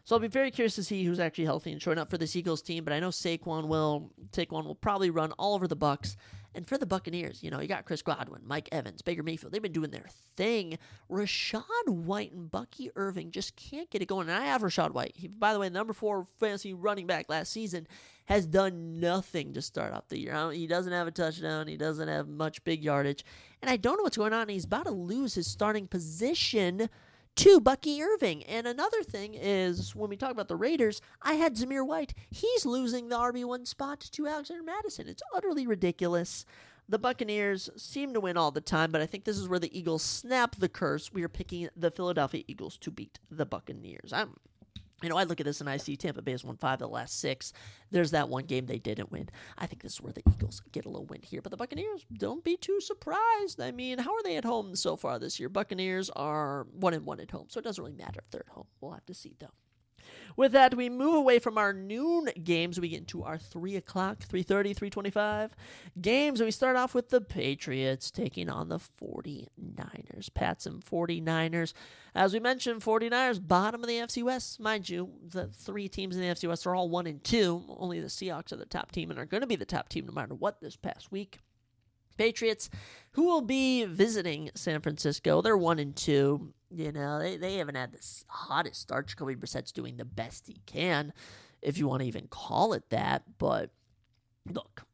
S1: So I'll be very curious to see who's actually healthy and showing up for this Eagles team, but I know Saquon will probably run all over the Bucs. And for the Buccaneers, you got Chris Godwin, Mike Evans, Baker Mayfield. They've been doing their thing. Rashad White and Bucky Irving just can't get it going. And I have Rashad White. He, by the way, number 4 fantasy running back last season, has done nothing to start off the year. He doesn't have a touchdown. He doesn't have much big yardage. And I don't know what's going on. He's about to lose his starting position to Bucky Irving. And another thing is, when we talk about the Raiders, I had Zamir White. He's losing the RB1 spot to Alexander Mattison. It's utterly ridiculous. The Buccaneers seem to win all the time, but I think this is where the Eagles snap the curse. We are picking the Philadelphia Eagles to beat the Buccaneers. I look at this and I see Tampa Bay has won 5 of the last 6. There's that one game they didn't win. I think this is where the Eagles get a little win here. But the Buccaneers, don't be too surprised. I mean, how are they at home so far this year? Buccaneers are 1-1 at home, so it doesn't really matter if they're at home. We'll have to see, though. With that, we move away from our noon games. We get into our 3 o'clock, 3:30, 3:25 games. And we start off with the Patriots taking on the 49ers. Pats and 49ers. As we mentioned, 49ers, bottom of the AFC West. Mind you, the 3 teams in the AFC West are all 1-2. Only the Seahawks are the top team and are going to be the top team no matter what this past week. Patriots, who will be visiting San Francisco, they're 1-2. They haven't had the hottest start. Jacoby Brissett's doing the best he can, if you want to even call it that. But look,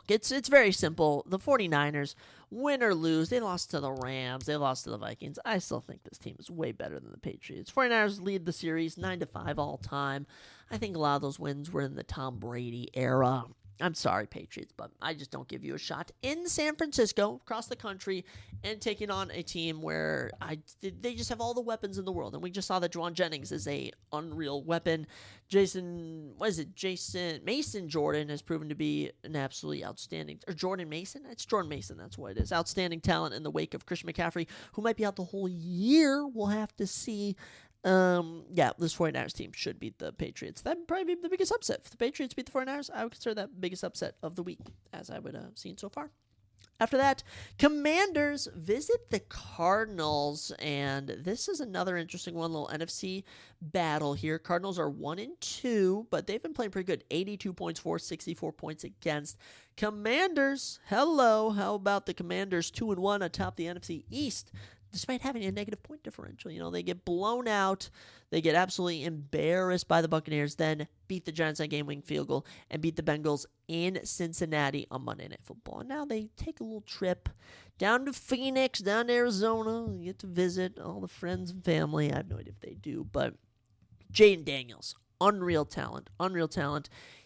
S1: it's very simple. The 49ers, win or lose, they lost to the Rams, they lost to the Vikings. I still think this team is way better than the Patriots. 49ers lead the series 9-5 all time. I think a lot of those wins were in the Tom Brady era. I'm sorry, Patriots, but I just don't give you a shot in San Francisco, across the country, and taking on a team where they just have all the weapons in the world. And we just saw that Juwan Jennings is a unreal weapon. Mason Jordan has proven to be an absolutely outstanding, or Jordan Mason? It's Jordan Mason, that's what it is. Outstanding talent in the wake of Christian McCaffrey, who might be out the whole year. We'll have to see. This 49ers team should beat the Patriots. That'd probably be the biggest upset. If the Patriots beat the 49ers, I would consider that biggest upset of the week, as I would have seen so far. After that, Commanders visit the Cardinals, and this is another interesting one, little NFC battle here. Cardinals are 1-2, but they've been playing pretty good. 82 points for, 64 points against. Commanders, hello. How about the Commanders 2-1 atop the NFC East? Despite having a negative point differential. They get blown out. They get absolutely embarrassed by the Buccaneers, then beat the Giants on game-winning field goal and beat the Bengals in Cincinnati on Monday Night Football. And now they take a little trip down to Phoenix, down to Arizona. You get to visit all the friends and family. I have no idea if they do, but Jaden Daniels, unreal talent.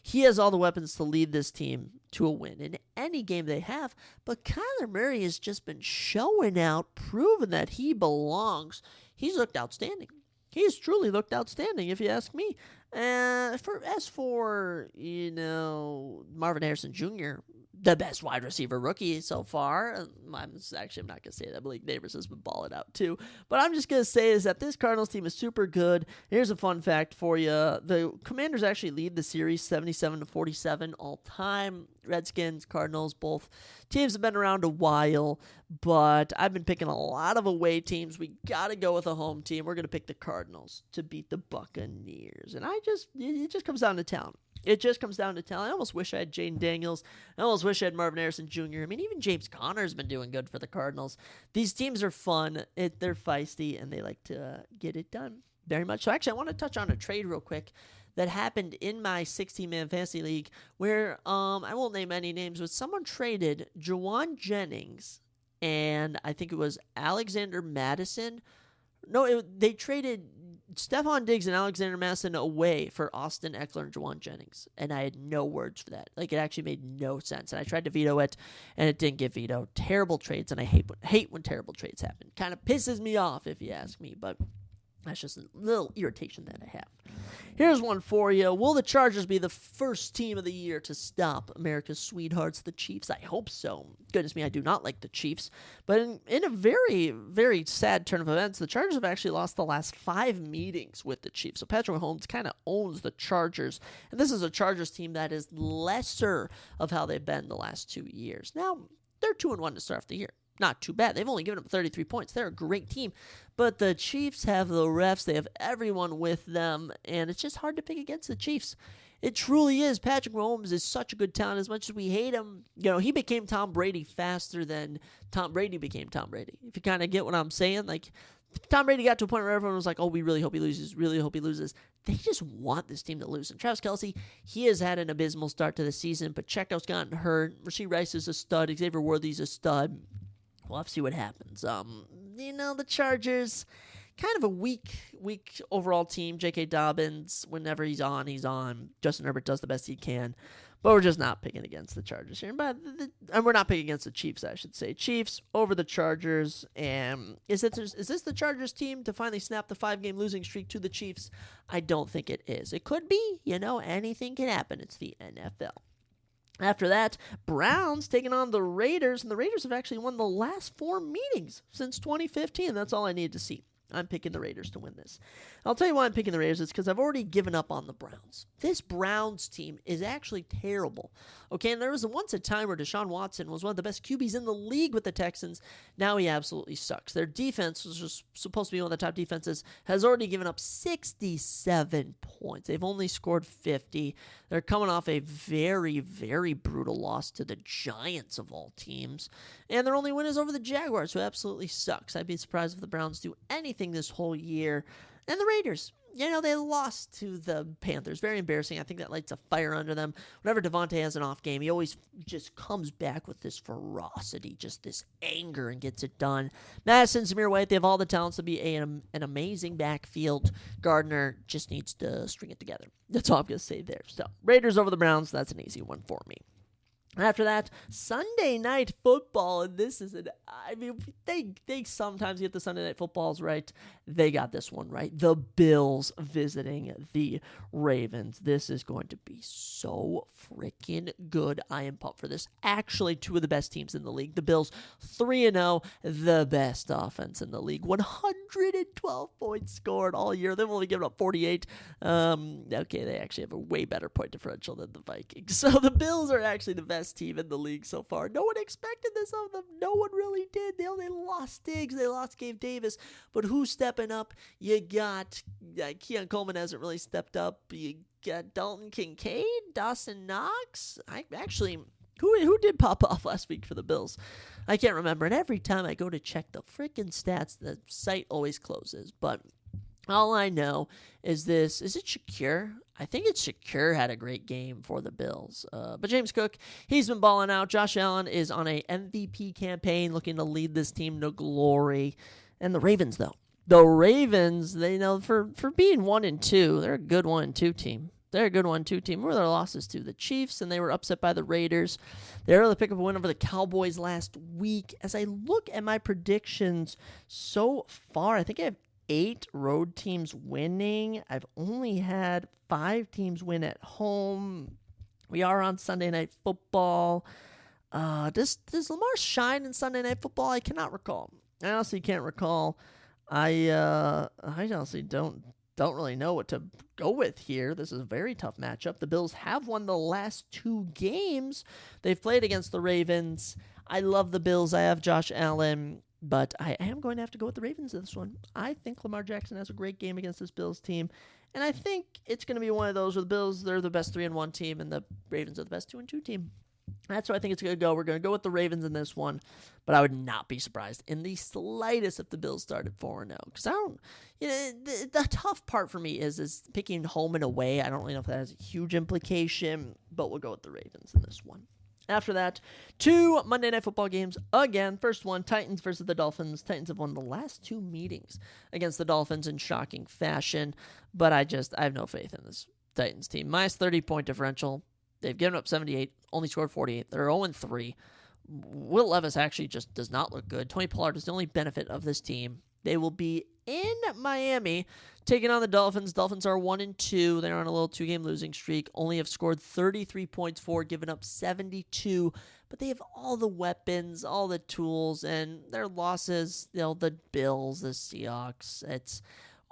S1: He has all the weapons to lead this team to a win in any game they have, but Kyler Murray has just been showing out, proving that he belongs. He's looked outstanding. He's truly looked outstanding, if you ask me. As for Marvin Harrison Jr., the best wide receiver rookie so far. I'm not going to say that. Blake Neighbors has been balling out too. But I'm just going to say is that this Cardinals team is super good. Here's a fun fact for you. The Commanders actually lead the series 77-47 all time. Redskins, Cardinals, both teams have been around a while. But I've been picking a lot of away teams. We got to go with a home team. We're going to pick the Cardinals to beat the Buccaneers. And it just comes down to talent. It just comes down to talent. I almost wish I had Jaden Daniels. I almost wish I had Marvin Harrison Jr. I mean, even James Conner's been doing good for the Cardinals. These teams are fun. They're feisty, and they like to get it done very much. So actually, I want to touch on a trade real quick that happened in my 16-man fantasy league where I won't name any names, but someone traded Juwan Jennings and I think it was Alexander Madison. No, they traded Stephon Diggs and Alexander Madison away for Austin Eckler and Juwan Jennings, and I had no words for that. It actually made no sense, and I tried to veto it, and it didn't get vetoed. Terrible trades, and I hate when terrible trades happen. Kind of pisses me off, if you ask me, but that's just a little irritation that I have. Here's one for you. Will the Chargers be the first team of the year to stop America's sweethearts, the Chiefs? I hope so. Goodness me, I do not like the Chiefs. But in a very, very sad turn of events, the Chargers have actually lost the last 5 meetings with the Chiefs. So Patrick Mahomes kind of owns the Chargers. And this is a Chargers team that is lesser of how they've been the last 2 years. Now, they're 2-1 to start off the year. not too bad. They've only given up 33 points. They're a great team. But the Chiefs have the refs. They have everyone with them. And it's just hard to pick against the Chiefs. It truly is. Patrick Mahomes is such a good talent. As much as we hate him, he became Tom Brady faster than Tom Brady became Tom Brady. If you kind of get what I'm saying, like Tom Brady got to a point where everyone was like, "Oh, we really hope he loses. Really hope he loses." They just want this team to lose. And Travis Kelce, he has had an abysmal start to the season. Pacheco's gotten hurt. Rashee Rice is a stud. Xavier Worthy's a stud. We'll have to see what happens. The Chargers, kind of a weak overall team. J.K. Dobbins, whenever he's on, he's on. Justin Herbert does the best he can. But we're just not picking against the Chargers here. And we're not picking against the Chiefs, I should say. Chiefs over the Chargers. And is this the Chargers team to finally snap the 5-game losing streak to the Chiefs? I don't think it is. It could be. Anything can happen. It's the NFL. After that, Browns taking on the Raiders, and the Raiders have actually won the last 4 meetings since 2015. That's all I need to see. I'm picking the Raiders to win this. I'll tell you why I'm picking the Raiders. It's because I've already given up on the Browns. This Browns team is actually terrible. Okay, and there was once a time where Deshaun Watson was one of the best QBs in the league with the Texans. Now he absolutely sucks. Their defense, which was supposed to be one of the top defenses, has already given up 67 points. They've only scored 50. They're coming off a very, very brutal loss to the Giants of all teams. And their only win is over the Jaguars, who absolutely sucks. I'd be surprised if the Browns do anything this whole year. And the Raiders, they lost to the Panthers. Very embarrassing. I think that lights a fire under them. Whenever Devontae has an off game, he always just comes back with this ferocity, just this anger, and gets it done. Madison, Zamir White, they have all the talents to be an amazing backfield. Gardner just needs to string it together. That's all I'm going to say there. So, Raiders over the Browns, that's an easy one for me. After that, Sunday Night Football, and this is they sometimes get the Sunday Night Footballs right. They got this one right. The Bills visiting the Ravens. This is going to be so freaking good. I am pumped for this. Actually, 2 of the best teams in the league. The Bills, 3-0, the best offense in the league. 112 points scored all year. They've only given up 48. Okay, they actually have a way better point differential than the Vikings. So the Bills are actually the best team in the league so far. No one expected this of them. No one really did. They only lost Diggs. They lost Gabe Davis. But who's stepping up? You got Keon Coleman hasn't really stepped up. You got Dalton Kincaid, Dawson Knox. Who did pop off last week for the Bills? I can't remember. And every time I go to check the freaking stats, the site always closes. But all I know is this. Is it Shakir? I think it's Shakir had a great game for the Bills. But James Cook, he's been balling out. Josh Allen is on a MVP campaign looking to lead this team to glory. And the Ravens, though. The Ravens, they know for being 1-2, they're a good 1-2 team. They're a good 1-2 team. Who were their losses to? The Chiefs, and they were upset by the Raiders. They were able to pick up a win over the Cowboys last week. As I look at my predictions so far, I think I have 8 road teams winning. I've only had 5 teams win at home. We are on Sunday Night Football. Does Lamar shine in Sunday Night Football? I cannot recall. I honestly can't recall. I honestly don't really know what to go with here. This is a very tough matchup. The Bills have won the last 2 games they've played against the Ravens. I love the Bills. I have Josh Allen. But I am going to have to go with the Ravens in this one. I think Lamar Jackson has a great game against this Bills team. And I think it's going to be one of those where the Bills, they're the best 3-1 team, and the Ravens are the best 2-2 team. That's where I think it's going to go. We're going to go with the Ravens in this one. But I would not be surprised in the slightest if the Bills started 4-0. Because I don't, the tough part for me is picking home and away. I don't really know if that has a huge implication. But we'll go with the Ravens in this one. After that, 2 Monday Night Football games. Again, first one, Titans versus the Dolphins. Titans have won the last 2 meetings against the Dolphins in shocking fashion. But I have no faith in this Titans team. Minus 30-point differential. They've given up 78, only scored 48. They're 0-3. Will Levis actually just does not look good. Tony Pollard is the only benefit of this team. They will be in Miami taking on the Dolphins. Dolphins are 1-2. They're on a little 2-game losing streak. Only have scored 33 points for, given up 72. But they have all the weapons, all the tools, and their losses, the Bills, the Seahawks. It's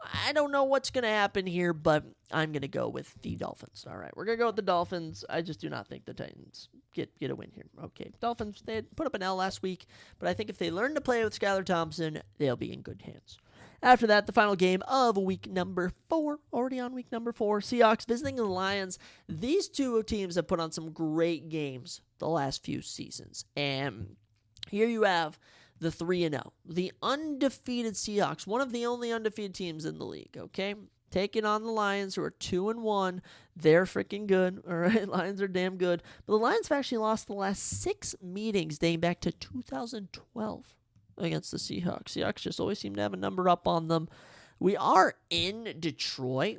S1: I don't know what's going to happen here, but I'm going to go with the Dolphins. All right, we're going to go with the Dolphins. I just do not think the Titans get a win here. Okay, Dolphins, they had put up an L last week, but I think if they learn to play with Skylar Thompson, they'll be in good hands. After that, the final game of week number 4, already on week number 4, Seahawks visiting the Lions. These two teams have put on some great games the last few seasons, and here you have the 3-0, the undefeated Seahawks, one of the only undefeated teams in the league, okay? Taking on the Lions, who are 2-1. They're freaking good, all right? Lions are damn good. But the Lions have actually lost the last 6 meetings dating back to 2012 against the Seahawks. Seahawks just always seem to have a number up on them. We are in Detroit,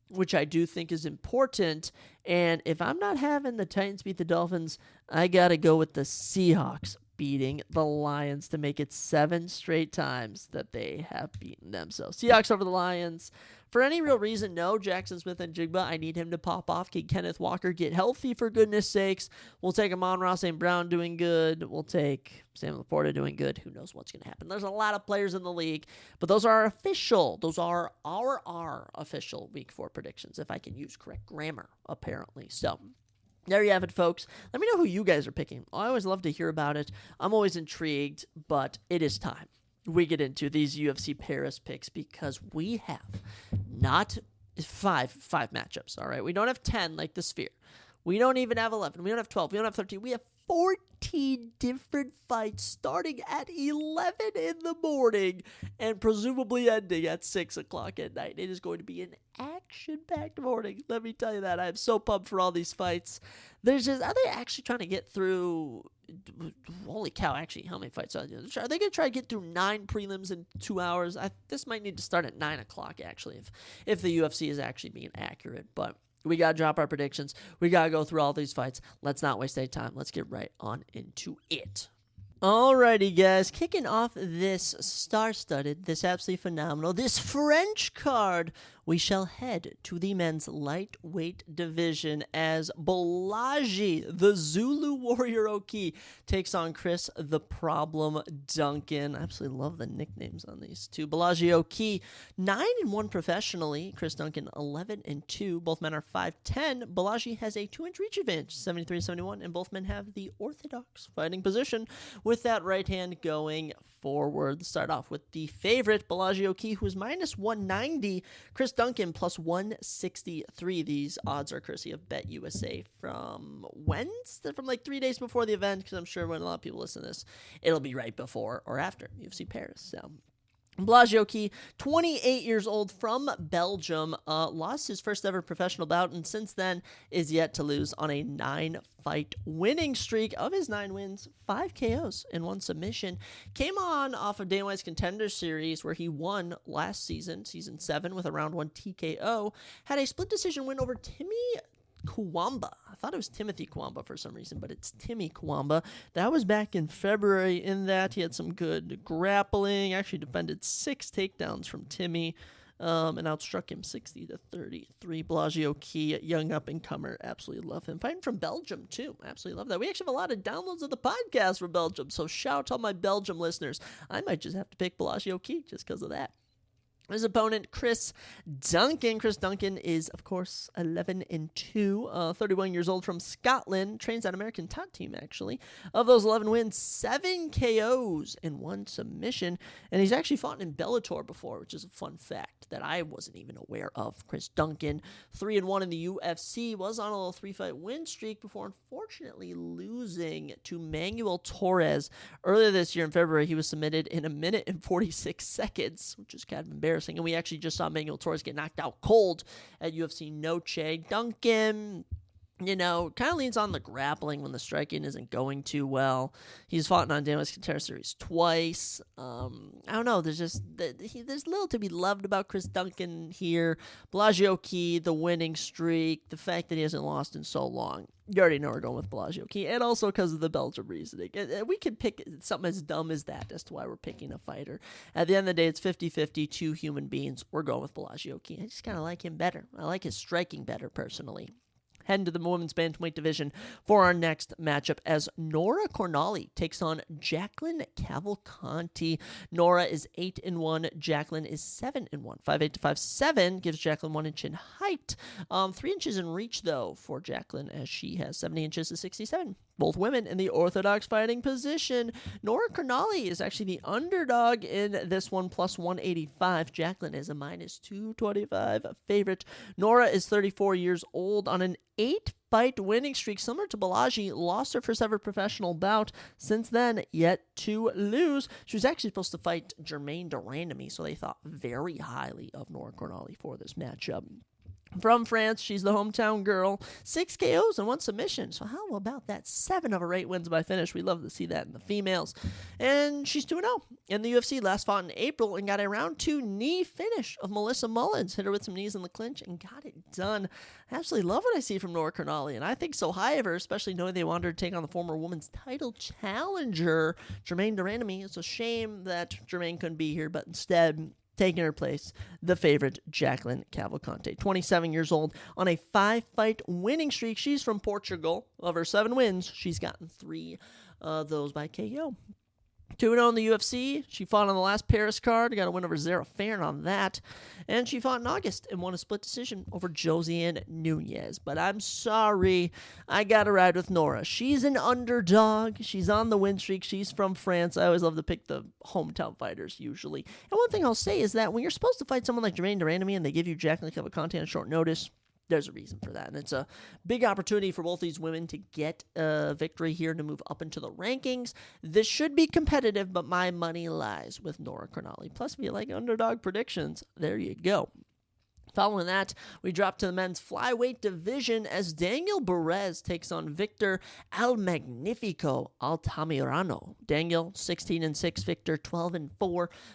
S1: which I do think is important. And if I'm not having the Titans beat the Dolphins, I got to go with the Seahawks beating the Lions to make it 7 straight times that they have beaten them. So Seahawks over the Lions. For any real reason, no. Jackson Smith and Jigba, I need him to pop off. Can Kenneth Walker get healthy, for goodness sakes? We'll take Amon-Ra St. Brown doing good. We'll take Sam Laporta doing good. Who knows what's going to happen? There's a lot of players in the league, but those are official. Those are our official Week 4 predictions, if I can use correct grammar, apparently. So there you have it, folks. Let me know who you guys are picking. I always love to hear about it. I'm always intrigued, but it is time we get into these UFC Paris picks, because we have not five matchups, all right? We don't have 10 like the Sphere. We don't even have 11. We don't have 12. We don't have 13. We have 14 different fights starting at 11 in the morning and presumably ending at 6 o'clock at night. It is going to be an action-packed morning. Let me tell you that. I am so pumped for all these fights. Are they actually trying to get through, holy cow, actually, how many fights are they? Are they going to try to get through 9 prelims in 2 hours? This might need to start at 9 o'clock, actually, if the UFC is actually being accurate, but we got to drop our predictions. We got to go through all these fights. Let's not waste any time. Let's get right on into it. Alrighty, guys. Kicking off this star-studded, this absolutely phenomenal, this French card, we shall head to the men's lightweight division as Bolaji, the Zulu Warrior Oki, takes on Chris the Problem Duncan. I absolutely love the nicknames on these two. Bolaji Oki, 9-1 professionally. Chris Duncan, 11-2. Both men are 5'10". Bolaji has a 2-inch reach advantage, 73-71, and both men have the orthodox fighting position, with that right hand going forward. Let's start off with the favorite, Bolaji Oki, who is minus 190. Chris Duncan plus 163. These odds are courtesy of BetUSA from Wednesday, from like 3 days before the event, because I'm sure when a lot of people listen to this, it'll be right before or after UFC Paris. So Bolaji Oki, 28 years old, from Belgium, lost his first ever professional bout, and since then is yet to lose on a 9-fight winning streak. Of his 9 wins, 5 KOs and 1 submission. Came on off of Dana White's Contender Series, where he won last season, Season 7, with a round 1 TKO. Had a split decision win over Timmy Kwamba. I thought it was Timothy Kwamba for some reason, but it's Timmy Kwamba. That was back in February. In that, he had some good grappling. Actually defended 6 takedowns from Timmy, and outstruck him 60-33. Bolaji Oki, young up-and-comer. Absolutely love him. Fighting from Belgium, too. Absolutely love that. We actually have a lot of downloads of the podcast from Belgium, so shout out to all my Belgium listeners. I might just have to pick Bolaji Oki just because of that. His opponent, Chris Duncan. Chris Duncan is, of course, 11-2, 31 years old, from Scotland. Trains on American Top Team, actually. Of those 11 wins, 7 KOs and 1 submission. And he's actually fought in Bellator before, which is a fun fact that I wasn't even aware of. Chris Duncan, 3-1 in the UFC, was on a little 3-fight win streak before unfortunately losing to Manuel Torres. Earlier this year in February, he was submitted in 1 minute and 46 seconds, which is kind of embarrassing. And we actually just saw Manuel Torres get knocked out cold at UFC Noche. Duncan, kind of leans on the grappling when the striking isn't going too well. He's fought on Dana White's Contender Series twice. I don't know. There's little to be loved about Chris Duncan here. Bolaji Oki, the winning streak, the fact that he hasn't lost in so long. You already know we're going with Bolaji Oki, and also because of the Belgium reasoning. We could pick something as dumb as that as to why we're picking a fighter. At the end of the day, it's 50-50, 2 human beings. We're going with Bolaji Oki. I just kind of like him better. I like his striking better, personally. head into the women's bantamweight division for our next matchup as Nora Cornali takes on Jacqueline Cavalcanti. Nora is 8-1. Jacqueline is 7-1. 5'8" to 5'7" gives Jacqueline 1 inch in height. 3 inches in reach, though, for Jacqueline, as she has 70 inches to 67. Both women in the orthodox fighting position. Nora Cornali is actually the underdog in this one, plus 185. Jacqueline is a minus 225 favorite. Nora is 34 years old on an 8-fight winning streak, similar to Balaji. Lost her first ever professional bout. Since then, yet to lose. She was actually supposed to fight Germaine de Randamie, so they thought very highly of Nora Cornali for this matchup. From France, she's the hometown girl. 6 KOs and 1 submission. So how about that? 7 of her 8 wins by finish. We love to see that in the females. And she's 2-0 in the UFC. Last fought in April and got a round 2 knee finish of Melissa Mullins. Hit her with some knees in the clinch and got it done. I absolutely love what I see from Nora Cornali, and I think so high of her, especially knowing they wanted her to take on the former women's title challenger, Germaine de Randamie. It's a shame that Germaine couldn't be here, but instead, taking her place, the favorite, Jacqueline Cavalcanti. 27 years old on a 5-fight winning streak. She's from Portugal. Of her 7 wins, she's gotten 3 of those by KO. 2-0 in the UFC. She fought on the last Paris card. Got a win over Zara Farron on that. And she fought in August and won a split decision over Josiane Nunez. But I'm sorry, I got to ride with Nora. She's an underdog. She's on the win streak. She's from France. I always love to pick the hometown fighters, usually. And one thing I'll say is that when you're supposed to fight someone like Germaine de Randamie and they give you Jacqueline Cavalcanti on short notice, there's a reason for that. And it's a big opportunity for both these women to get a victory here to move up into the rankings. This should be competitive, but my money lies with Nora Cornali. Plus, if you like underdog predictions, there you go. Following that, we drop to the men's flyweight division as Daniel Perez takes on Victor El Magnifico Altamirano. Daniel, 16-6, Victor, 12-4.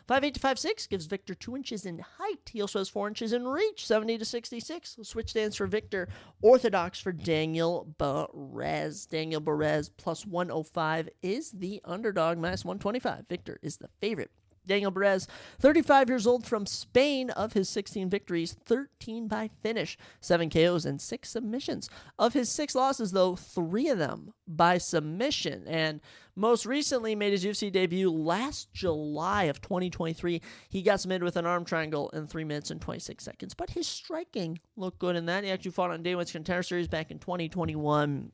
S1: 5'8" to 5'6" gives Victor 2 inches in height. He also has 4 inches in reach, 70 to 66. Switch stance for Victor, orthodox for Daniel Perez. Daniel Perez, plus 105, is the underdog, minus 125. Victor is the favorite. Daniel Perez, 35 years old, from Spain. Of his 16 victories, 13 by finish, 7 KOs and 6 submissions. Of his 6 losses, though, 3 of them by submission. And most recently made his UFC debut last July of 2023. He got submitted with an arm triangle in 3 minutes and 26 seconds. But his striking looked good in that. He actually fought on Day 1's Contender Series back in 2021.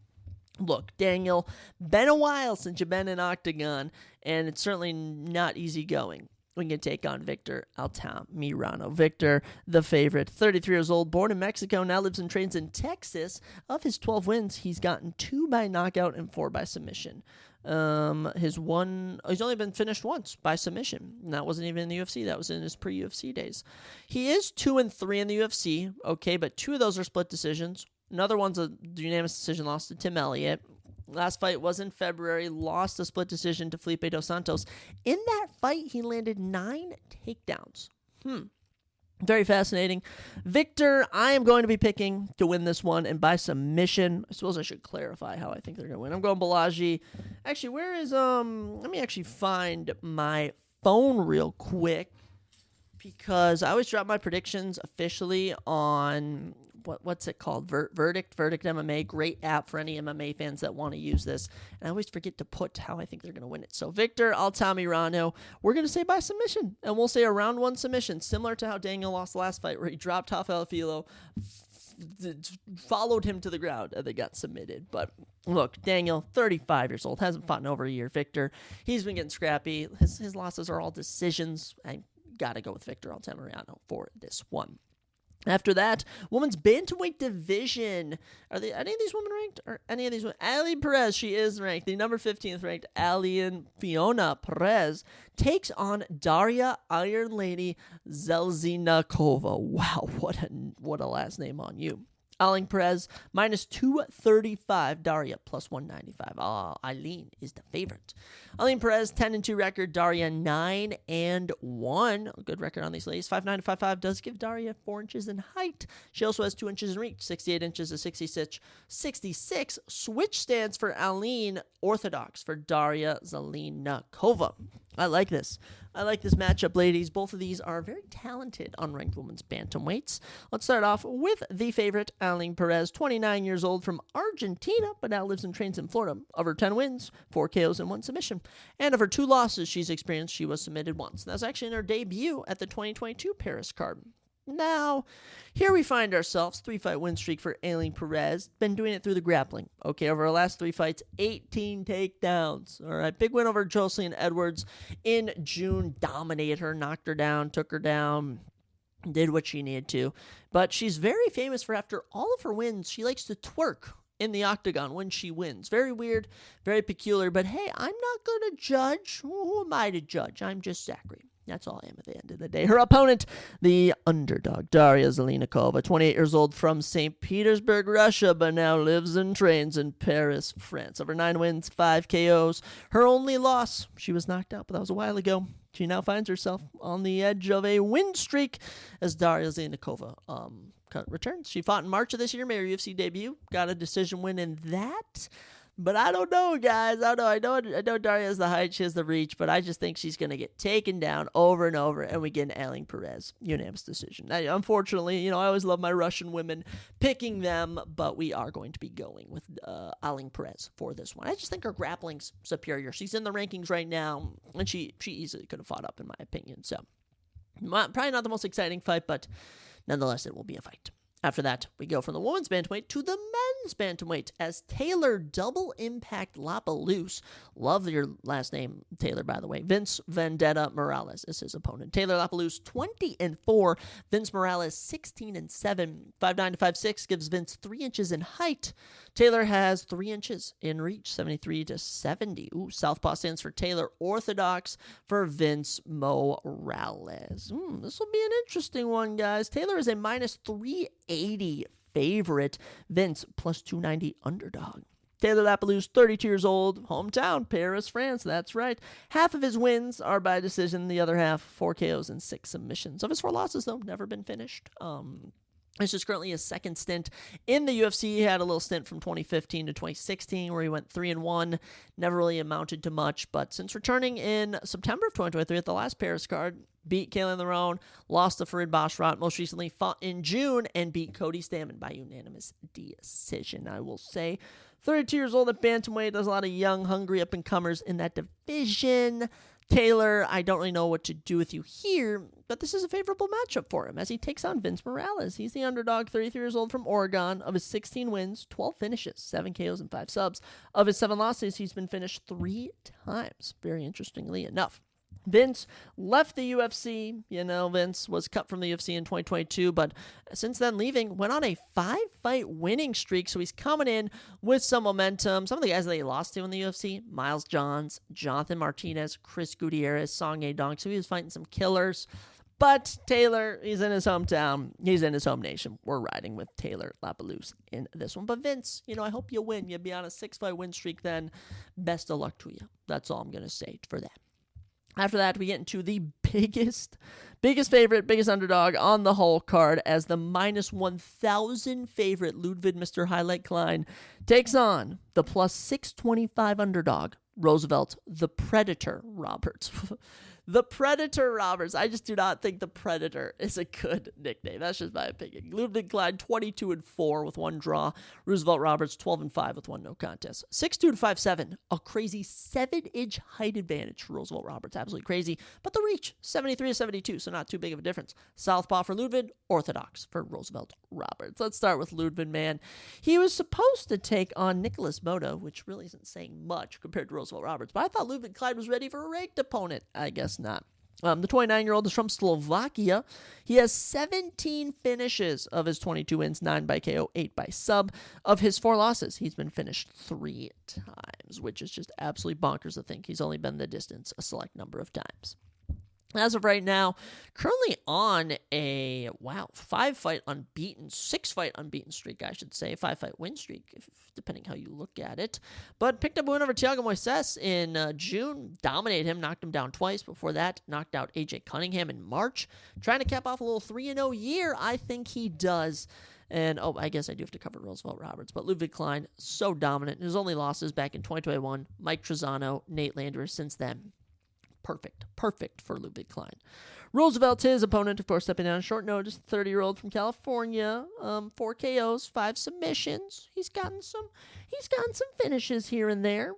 S1: Look, Daniel, been a while since you've been in Octagon, and it's certainly not easy going when you take on Victor Altamirano. Victor, the favorite, 33 years old, born in Mexico, now lives and trains in Texas. Of his 12 wins, he's gotten 2 by knockout and 4 by submission. He's only been finished once by submission. And that wasn't even in the UFC. That was in his pre-UFC days. He is 2-3 in the UFC, okay, but 2 of those are split decisions. Another one's a unanimous decision loss to Tim Elliott. Last fight was in February, lost a split decision to Felipe Dos Santos. In that fight, he landed 9 takedowns. Very fascinating. Victor, I am going to be picking to win this one, and by submission. I suppose I should clarify how I think they're going to win. I'm going Balaji. Actually, where is, let me actually find my phone real quick, because I always drop my predictions officially on what's it called? Verdict MMA. Great app for any MMA fans that want to use this. And I always forget to put how I think they're going to win it. So Victor Altamirano, we're going to say by submission. And we'll say a round 1 submission, similar to how Daniel lost the last fight, where he dropped Rafael Filo, followed him to the ground, and they got submitted. But look, Daniel, 35 years old, hasn't fought in over a year. Victor, he's been getting scrappy. His losses are all decisions. I got to go with Victor Altamirano for this one. After that, women's bantamweight division. Are any of these women ranked? Or any of these women? Ali Perez, she is ranked. The number 15th ranked Alien Fiona Perez takes on Daria Iron Lady Zelzinakova. Wow, what a last name on you. Aline Perez, minus 235. Daria, plus 195. Eileen is the favorite. Aline Perez, 10-2 record. Daria, 9-1. A good record on these ladies. 5'9" to 5'5" does give Daria 4 inches in height. She also has 2 inches in reach. 68 inches to 66. Switch stance for Aline. Orthodox for Daria Zelzinakova. I like this. I like this matchup, ladies. Both of these are very talented unranked women's bantamweights. Let's start off with the favorite, Aline Perez, 29 years old from Argentina, but now lives and trains in Florida. Of her 10 wins, 4 KOs and 1 submission. And of her 2 losses she's experienced, she was submitted once. That's actually in her debut at the 2022 Paris card. Now, here we find ourselves, 3-fight win streak for Aline Perez. Been doing it through the grappling. Okay, over her last 3 fights, 18 takedowns. All right, big win over Jocelyn Edwards in June. Dominated her, knocked her down, took her down, did what she needed to. But she's very famous for, after all of her wins, she likes to twerk in the octagon when she wins. Very weird, very peculiar, but hey, I'm not going to judge. Who am I to judge? I'm just Zachary. That's all I am at the end of the day. Her opponent, the underdog, Daria Zelenikova, 28 years old from St. Petersburg, Russia, but now lives and trains in Paris, France. Over 9 wins, 5 KOs. Her only loss, she was knocked out, but that was a while ago. She now finds herself on the edge of a win streak as Daria Zelenikova returns. She fought in March of this year, made her UFC debut, got a decision win in that. But I don't know, guys. I know Daria has the height, she has the reach, but I just think she's going to get taken down over and over, and we get an Aline Perez unanimous decision. Now, unfortunately, I always love my Russian women, picking them, but we are going to be going with Aline Perez for this one. I just think her grappling's superior. She's in the rankings right now, and she easily could have fought up, in my opinion. So, probably not the most exciting fight, but nonetheless, it will be a fight. After that, we go from the women's bantamweight to the men's bantamweight as Taylor Double Impact Lapalus, love your last name, Taylor, by the way, Vince Vendetta Morales is his opponent. Taylor Lapalus, 20-4, Vince Morales, 16-7, 5'9" to 5'6", gives Vince 3 inches in height. Taylor has 3 inches in reach, 73 to 70. Ooh, Southpaw stands for Taylor, orthodox for Vince Morales. This will be an interesting one, guys. Taylor is a minus 380 favorite. Vince, plus 290 underdog. Taylor Lapalus, 32 years old, hometown, Paris, France. That's right. Half of his wins are by decision. The other half, 4 KOs and 6 submissions. Of his 4 losses, though, never been finished. This is currently his second stint in the UFC. He had a little stint from 2015 to 2016 where he went 3-1. Never really amounted to much, but since returning in September of 2023 at the last Paris card, beat Kalen Lerone, lost to Farid Basharat, most recently fought in June and beat Cody Stamann by unanimous decision. I will say 32 years old at bantamweight. There's a lot of young, hungry up-and-comers in that division. Taylor, I don't really know what to do with you here, but this is a favorable matchup for him as he takes on Vince Morales. He's the underdog, 33 years old from Oregon. Of his 16 wins, 12 finishes, 7 KOs and 5 subs. Of his 7 losses, he's been finished 3 times, very interestingly enough. Vince left the UFC. Vince was cut from the UFC in 2022, but since then leaving, went on a 5-fight winning streak, so he's coming in with some momentum. Some of the guys that he lost to in the UFC, Miles Johns, Jonathan Martinez, Chris Gutierrez, Song Yadong, so he was fighting some killers. But Taylor, he's in his hometown. He's in his home nation. We're riding with Taylor Lapalus in this one. But Vince, I hope you win. You'll be on a 6-fight win streak then. Best of luck to you. That's all I'm going to say for that. After that, we get into the biggest favorite, biggest underdog on the whole card as the minus 1,000 favorite Ludwig Mr. Highlight Klein takes on the plus 625 underdog, Roosevelt the Predator Roberts. The Predator Roberts. I just do not think the Predator is a good nickname. That's just my opinion. Ludwig Klein, 22-4 with 1 draw. Roosevelt Roberts, 12-5 with 1 no contest. 6'2" to 5'7", a crazy 7-inch height advantage for Roosevelt Roberts. Absolutely crazy. But the reach, 73 to 72, so not too big of a difference. Southpaw for Ludwig, orthodox for Roosevelt Roberts. Let's start with Ludwig, man. He was supposed to take on Nicholas Moto, which really isn't saying much compared to Roosevelt Roberts, but I thought Ludwig Klein was ready for a ranked opponent. I guess not. The 29-year-old is from Slovakia. He has 17 finishes of his 22 wins, 9 by KO, 8 by sub. Of his 4 losses, he's been finished 3 times, which is just absolutely bonkers to think. He's only been the distance a select number of times. As of right now, currently on a, 6-fight unbeaten streak, I should say. 5-fight win streak, depending how you look at it. But picked up a win over Thiago Moises in June. Dominated him, knocked him down twice. Before that, knocked out AJ Cunningham in March. Trying to cap off a little 3-0 year. I think he does. And, I guess I do have to cover Roosevelt Roberts. But Ludwig Klein, so dominant. His only losses back in 2021, Mike Trezano, Nate Landwehr since then. Perfect for Ludwig Klein. Roosevelt, his opponent, of course, stepping down short notice. 30-year-old from California, 4 KOs, 5 submissions. He's gotten some finishes here and there.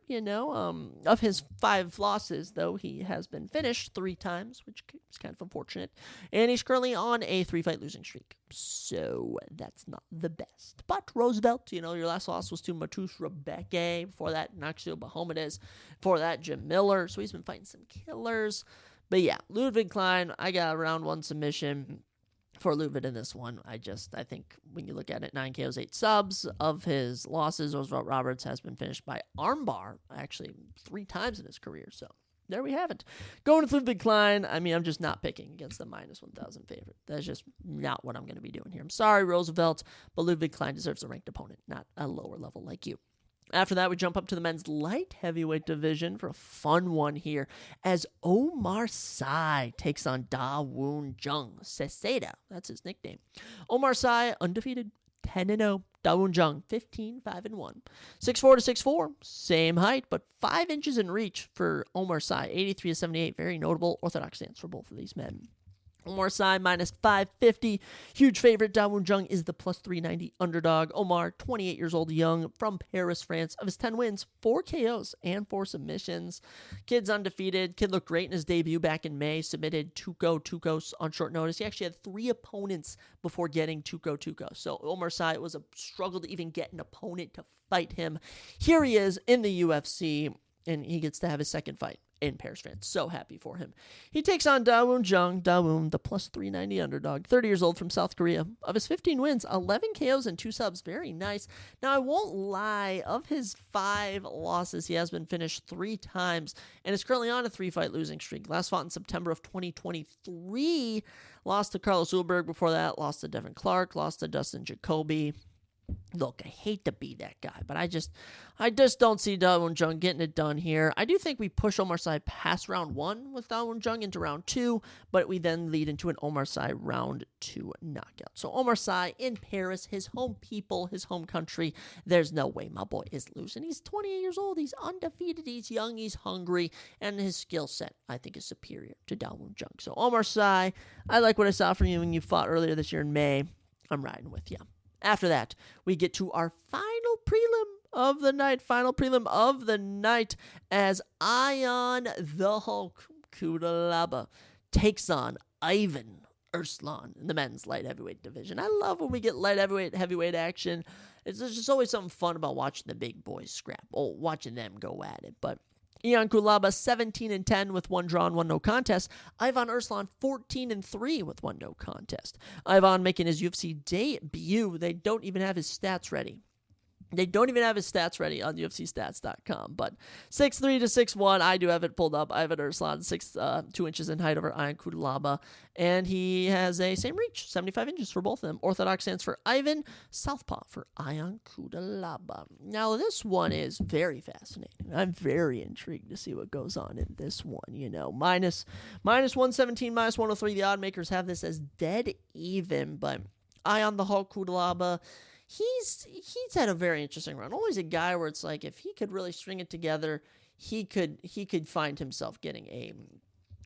S1: Of his 5 losses, though, he has been finished 3 times, which is kind of unfortunate. And he's currently on a 3-fight losing streak, so that's not the best. But Roosevelt, your last loss was to Matus Rebecca. Before that, Naxio Bahamadez. Before that, Jim Miller. So he's been fighting some killers. But yeah, Ludwig Klein, I got a round 1 submission for Ludwig in this one. I think when you look at it, 9 KOs, 8 subs. Of his losses, Roosevelt Roberts has been finished by armbar, actually 3 times in his career. So there we have it. Going with Ludwig Klein, I'm just not picking against the minus 1,000 favorite. That's just not what I'm going to be doing here. I'm sorry, Roosevelt, but Ludwig Klein deserves a ranked opponent, not a lower level like you. After that, we jump up to the men's light heavyweight division for a fun one here as Omar Sy takes on Da Woon Jung. Ceseda, that's his nickname. Omar Sy, undefeated, 10-0. Da Woon Jung, 15-5-1. 6'4" to 6'4", same height, but 5 inches in reach for Omar Sy. 83 to 78, very notable orthodox stance for both of these men. Omar Sy, minus 550. Huge favorite. Da Woon Jung is the plus 390 underdog. Omar, 28 years old, young, from Paris, France. Of his 10 wins, 4 KOs and 4 submissions. Kid's undefeated. Kid looked great in his debut back in May. Submitted Tuco on short notice. He actually had 3 opponents before getting Tuco. So Omar Sy, it was a struggle to even get an opponent to fight him. Here he is in the UFC, and he gets to have his second fight in Paris, France. So happy for him. He takes on Da Woon Jung. Da Woon, the plus 390 underdog, 30 years old, from South Korea. Of his 15 wins, 11 KOs and 2 subs. Very nice. Now, I won't lie. Of his 5 losses, he has been finished 3 times and is currently on a 3-fight losing streak. Last fought in September of 2023. Lost to Carlos Ulberg. Before that, lost to Devin Clark. Lost to Dustin Jacoby. Look, I hate to be that guy, but I just don't see Da Woon Jung getting it done here. I do think we push Omar Sy past round 1 with Da Woon Jung into round 2, but we then lead into an Omar Sy round 2 knockout. So Omar Sy in Paris, his home people, his home country. There's no way my boy is losing. He's 28 years old. He's undefeated. He's young. He's hungry, and his skill set, I think, is superior to Da Woon Jung. So Omar Sy, I like what I saw from you when you fought earlier this year in May. I'm riding with you. After that, we get to our final prelim of the night, as Ion the Hulk Kudalaba takes on Ivan Arslan in the men's light heavyweight division. I love when we get light heavyweight action. There's just always something fun about watching the big boys scrap, watching them go at it. But Ion Kudalaba, 17-10 with 1 draw and 1 no contest. Ivan Arslan, 14-3 with 1 no contest. Ivan making his UFC debut. They don't even have his stats ready. They don't even have his stats ready on UFCstats.com, but 6'3" to 6'1", I do have it pulled up. Ivan Arslan, 2 inches in height over Ion Kudalaba, and he has a same reach, 75 inches for both of them. Orthodox stance for Ivan, southpaw for Ion Kudalaba. Now, this one is very fascinating. I'm very intrigued to see what goes on in this one. Minus 117, minus 103. The odd makers have this as dead even, but Ion the Hulk Kudalaba, He's had a very interesting run. Always a guy where it's like if he could really string it together, he could find himself getting a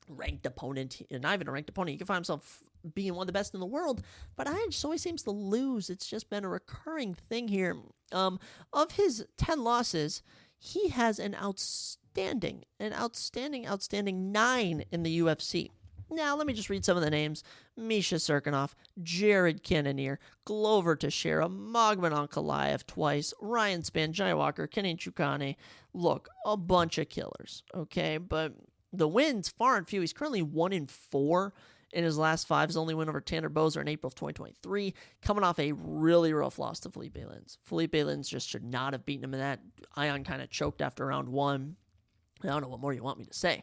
S1: ranked opponent, not even a ranked opponent. He could find himself being one of the best in the world. But Ian just always seems to lose. It's just been a recurring thing here. Of his 10 losses, he has an outstanding 9 in the UFC. Now, let me just read some of the names. Misha Serkinov, Jared Cannonier, Glover Teixeira, Magman Ankalaev twice, Ryan Spann, Jai Walker, Kenan Chukane. Look, a bunch of killers, okay? But the wins, far and few. He's currently 1-4 in his last 5. His only win over Tanner Bozer in April of 2023, coming off a really rough loss to Felipe Lins. Felipe Lins just should not have beaten him in that. Ion kind of choked after round 1. I don't know what more you want me to say.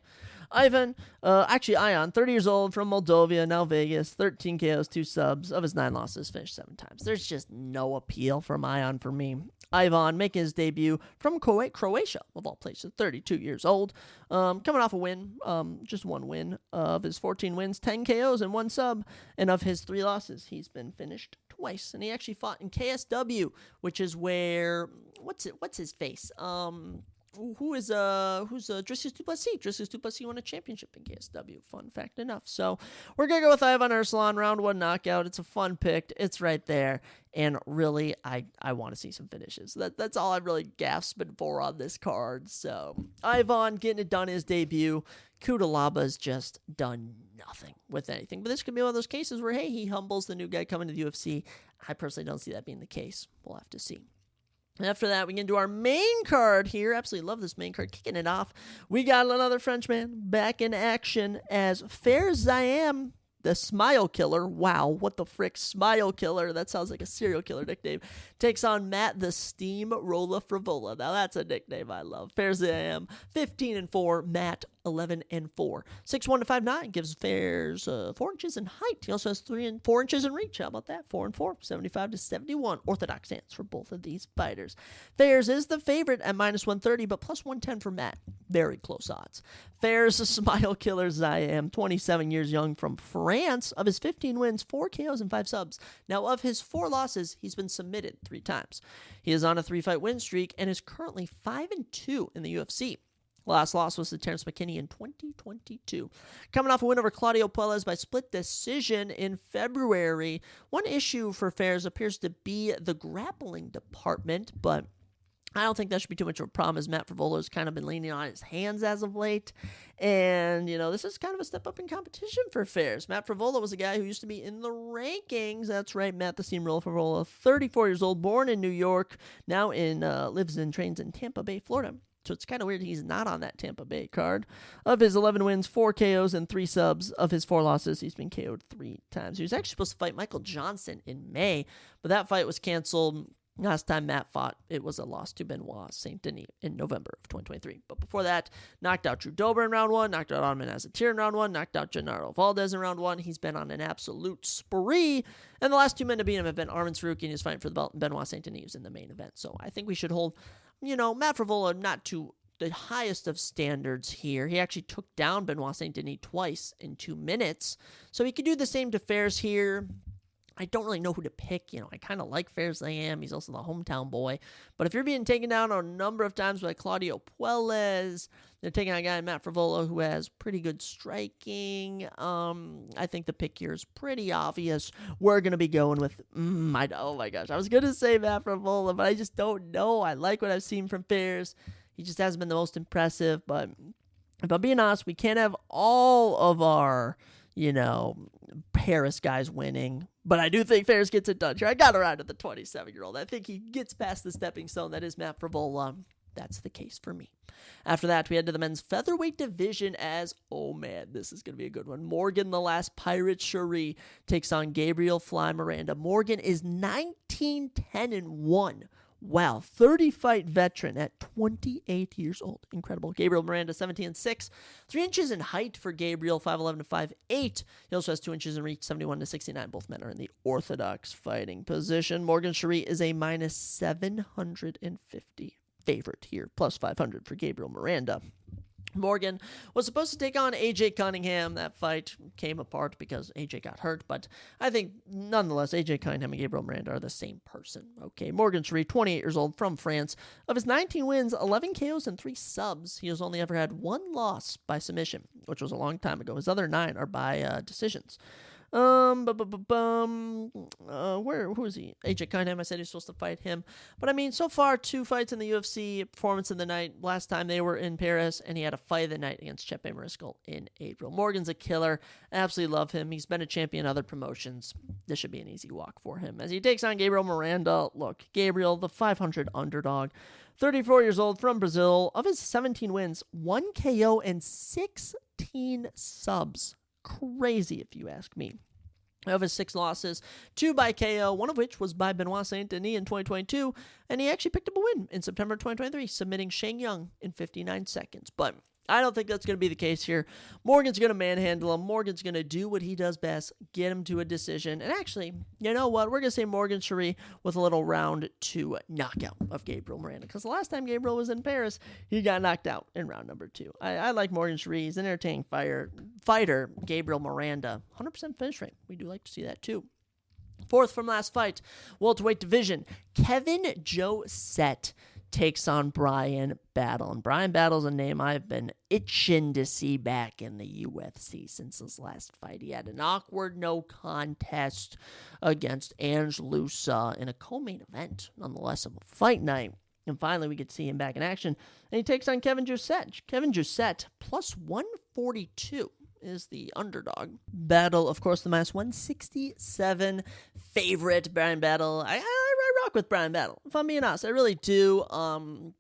S1: Ion, 30 years old, from Moldova, now Vegas, 13 KOs, 2 subs. Of his 9 losses, finished 7 times. There's just no appeal from Ion for me. Ivan making his debut from Croatia, of all places, 32 years old. Coming off a win, just 1 win. Of his 14 wins, 10 KOs and 1 sub. And of his 3 losses, he's been finished twice. And he actually fought in KSW, which is where, what's his face? who's Dricus du Plessis. Dricus du Plessis won a championship in KSW. Fun fact enough. So we're going to go with Ivan Arsalan, round 1 knockout. It's a fun pick. It's right there. And really, I want to see some finishes. That's all I'm really gasping for on this card. So Ivan getting it done his debut. Kudalaba's just done nothing with anything. But this could be one of those cases where, hey, he humbles the new guy coming to the UFC. I personally don't see that being the case. We'll have to see. After that, we can do our main card here. Absolutely love this main card. Kicking it off, we got another Frenchman back in action as Fares Ziam, the Smile Killer. Wow, what the frick, Smile Killer? That sounds like a serial killer nickname. Takes on Matt the Steamroller Frivola. Now that's a nickname I love. Fares Ziam, 15-4. Matt, 11-4. 6'1" to 5'9" gives Fares 4 inches in height. He also has 3 and 4 inches in reach. How about that? 4-4, 75 to 71. Orthodox stance for both of these fighters. Fares is the favorite at -130, but +110 for Matt. Very close odds. Fares, the Smile Killer Ziam, 27 years young from France. Of his 15 wins, 4 KOs and 5 subs. Now, of his 4 losses, he's been submitted 3 times. He is on a 3-fight win streak and is currently 5-2 in the UFC. Last loss was to Terrence McKinney in 2022. Coming off a win over Claudio Puelles by split decision in February. One issue for Fares appears to be the grappling department, but I don't think that should be too much of a problem, as Matt Frivolo's kind of been leaning on his hands as of late. And, this is kind of a step up in competition for Fares. Matt Frivola was a guy who used to be in the rankings. That's right, Matt the Steamroller Frivola, 34 years old, born in New York, now lives and trains in Tampa Bay, Florida. So it's kind of weird he's not on that Tampa Bay card. Of his 11 wins, 4 KOs and 3 subs. Of his 4 losses, he's been KO'd 3 times. He was actually supposed to fight Michael Johnson in May, but that fight was canceled. Last time Matt fought, it was a loss to Benoit Saint Denis in November of 2023. But before that, knocked out Drew Dober in round 1, knocked out Otman Azatir in round 1, knocked out Gennaro Valdez in round 1. He's been on an absolute spree. And the last 2 men to beat him have been Arman Sarukian, and he's fighting for the belt, and Benoit Saint Denis in the main event. So I think we should hold, Matt Frivola not to the highest of standards here. He actually took down Benoit Saint Denis twice in 2 minutes. So he could do the same to Fares here. I don't really know who to pick. I kind of like Fares Ziam. He's also the hometown boy. But if you're being taken down a number of times by Claudio Puelles, they're taking on a guy, Matt Frivola, who has pretty good striking. I think the pick here is pretty obvious. We're going to be going with, oh my gosh, I was going to say Matt Frivola, but I just don't know. I like what I've seen from Fares. He just hasn't been the most impressive. But if I'm being honest, we can't have all of our, Paris guys winning. But I do think Fares gets it done here. I got around to the 27-year-old. I think he gets past the stepping stone that is Matt Frivola. That's the case for me. After that, we head to the men's featherweight division as, oh man, this is going to be a good one. Morgan, the last Pirate Cherie, takes on Gabriel Fly Miranda. Morgan is 19-10-1. Wow, 30-fight veteran at 28 years old. Incredible. Gabriel Miranda, 17-6. 3 inches in height for Gabriel, 5'11 to 5'8. He also has 2 inches in reach, 71 to 69. Both men are in the orthodox fighting position. Morgan Cherie is a -750 favorite here, +500 for Gabriel Miranda. Morgan was supposed to take on AJ Cunningham. That fight came apart because AJ got hurt, but I think nonetheless AJ Cunningham and Gabriel Miranda are the same person. Okay, Morgan Cherie, 28 years old, from France. Of his 19 wins, 11 KOs and 3 subs. He has only ever had 1 loss by submission, which was a long time ago. His other 9 are by decisions. Who is he? AJ Cunningham. I said he was supposed to fight him. But I mean, so far, 2 fights in the UFC, performance of the night. Last time they were in Paris, and he had a fight of the night against Chepe Mariscal in April. Morgan's a killer. I absolutely love him. He's been a champion in other promotions. This should be an easy walk for him. As he takes on Gabriel Miranda, look, Gabriel, the 500 underdog, 34 years old, from Brazil. Of his 17 wins, 1 KO and 16 subs. Crazy, if you ask me. Of his 6 losses, 2 by KO, one of which was by Benoit Saint Denis in 2022, and he actually picked up a win in September 2023, submitting Shane Young in 59 seconds. But I don't think that's going to be the case here. Morgan's going to manhandle him. Morgan's going to do what he does best, get him to a decision. And actually, you know what? We're going to say Morgan Cherie with a little round 2 knockout of Gabriel Miranda. Because the last time Gabriel was in Paris, he got knocked out in round number 2. I like Morgan Cherie. He's an entertaining fighter. Gabriel Miranda, 100% finish rate. We do like to see that too. Fourth from last fight, welterweight division. Kevin Josette takes on Brian Battle. And Brian Battle's a name I've been itching to see back in the UFC since his last fight. He had an awkward no contest against Ange Lusa in a co-main event, nonetheless, of a fight night. And finally, we get to see him back in action. And he takes on Kevin Jousset. Kevin Jousset, plus 142 is the underdog. Battle, of course, the minus 167 favorite. Brian Battle, I rock with Brian Battle, if I'm being honest. I really do.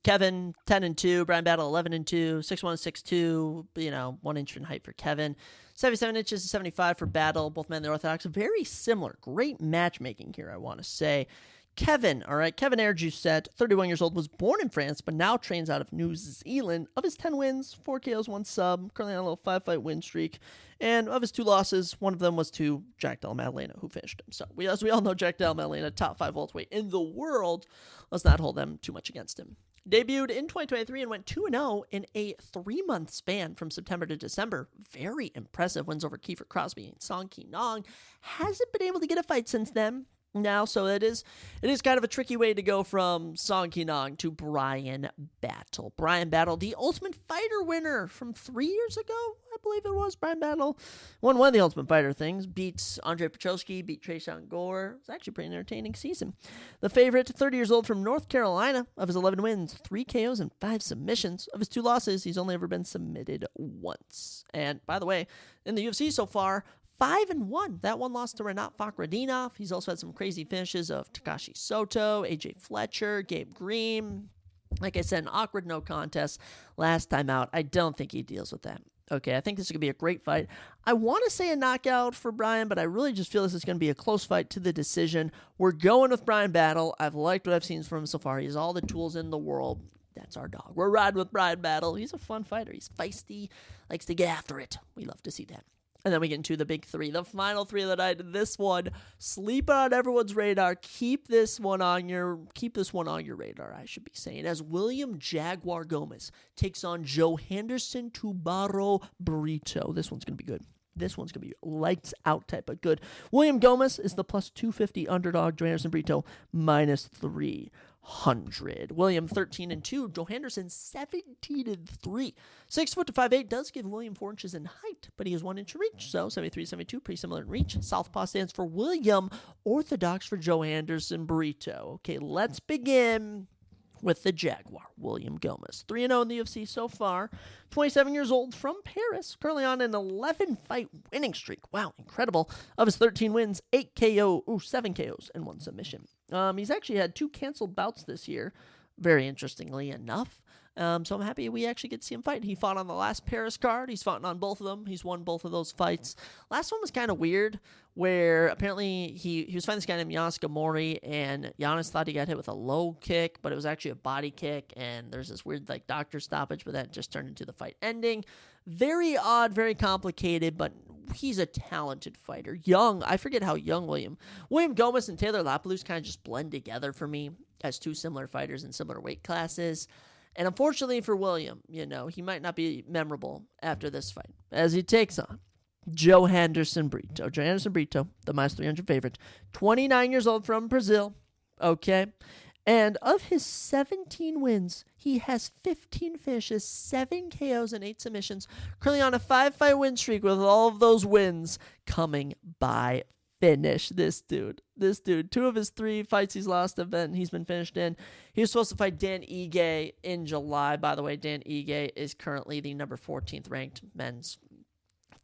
S1: Kevin, 10-2. Brian Battle, 11-2. 6'1", 6'2", 1 inch in height for Kevin. 77 inches to 75 for Battle. Both men in the Orthodox. Very similar. Great matchmaking here, I want to say. Kevin, all right, Kevin Jousset, 31 years old, was born in France, but now trains out of New Zealand. Of his 10 wins, 4 KOs, 1 sub, currently on a little 5-fight win streak. And of his 2 losses, one of them was to Jack Della Maddalena, who finished him. So, as we all know, Jack Della Maddalena, top 5 welterweight in the world. Let's not hold them too much against him. Debuted in 2023 and went 2-0 in a 3-month span from September to December. Very impressive wins over Kiefer Crosby and Song Ki Nong. Hasn't been able to get a fight since then. Now, so it is kind of a tricky way to go from Song Ki Nong to Brian Battle. Brian Battle, the Ultimate Fighter winner from 3 years ago, I believe it was. Brian Battle won one of the Ultimate Fighter things, beats Andre Petroski, beat Trayshawn Gore. It's actually a pretty entertaining season. The favorite, 30 years old from North Carolina. Of his 11 wins, 3 KOs and 5 submissions. Of his 2 losses, he's only ever been submitted once. And by the way, in the UFC so far, 5-1. That one lost to Renat Fakhretdinov. He's also had some crazy finishes of Takashi Soto, AJ Fletcher, Gabe Green. Like I said, an awkward no contest last time out. I don't think he deals with that. Okay, I think this is going to be a great fight. I want to say a knockout for Brian, but I really just feel this is going to be a close fight to the decision. We're going with Brian Battle. I've liked what I've seen from him so far. He has all the tools in the world. That's our dog. We're riding with Brian Battle. He's a fun fighter. He's feisty, likes to get after it. We love to see that. And then we get into the big 3, the final 3 of the night. This one, sleep on everyone's radar. Keep this one on your radar, I should be saying. As William Jaguar Gomez takes on Joe Henderson Tubaro Brito. This one's going to be good. This one's going to be lights out type of good. William Gomez is the plus 250 underdog. Joe Henderson Brito minus 300. William 13-2. Joe Henderson 17-3. 6 foot to 5'8" does give William 4 inches in height, but he has 1 inch in reach. So 73-72, pretty similar in reach. Southpaw stands for William. Orthodox for Joe Henderson Brito. Okay, let's begin with the Jaguar, William Gomez. 3-0 in the UFC so far. 27 years old from Paris. Currently on an 11-fight winning streak. Wow, incredible. Of his 13 wins, 7 KOs, and 1 submission. He's actually had 2 canceled bouts this year, very interestingly enough. So I'm happy we actually get to see him fight. He fought on the last Paris card. He's fought on both of them. He's won both of those fights. Last one was kind of weird, where apparently he was fighting this guy named Giannis Gamori, and Giannis thought he got hit with a low kick, but it was actually a body kick, and there's this weird doctor stoppage, but that just turned into the fight ending. Very odd, very complicated, but he's a talented fighter. Young, I forget how young William Gomez and Taylor Lapalus kind of just blend together for me as 2 similar fighters in similar weight classes. And unfortunately for William, he might not be memorable after this fight, as he takes on Joe Henderson Brito. Joe Henderson Brito, the minus 300 favorite, 29 years old from Brazil. Okay. And of his 17 wins, he has 15 finishes, 7 KOs, and 8 submissions. Currently on a 5-fight win streak with all of those wins coming by finish. This dude. 2 of his 3 fights he's lost he's been finished in. He was supposed to fight Dan Ige in July. By the way, Dan Ige is currently the number 14th ranked men's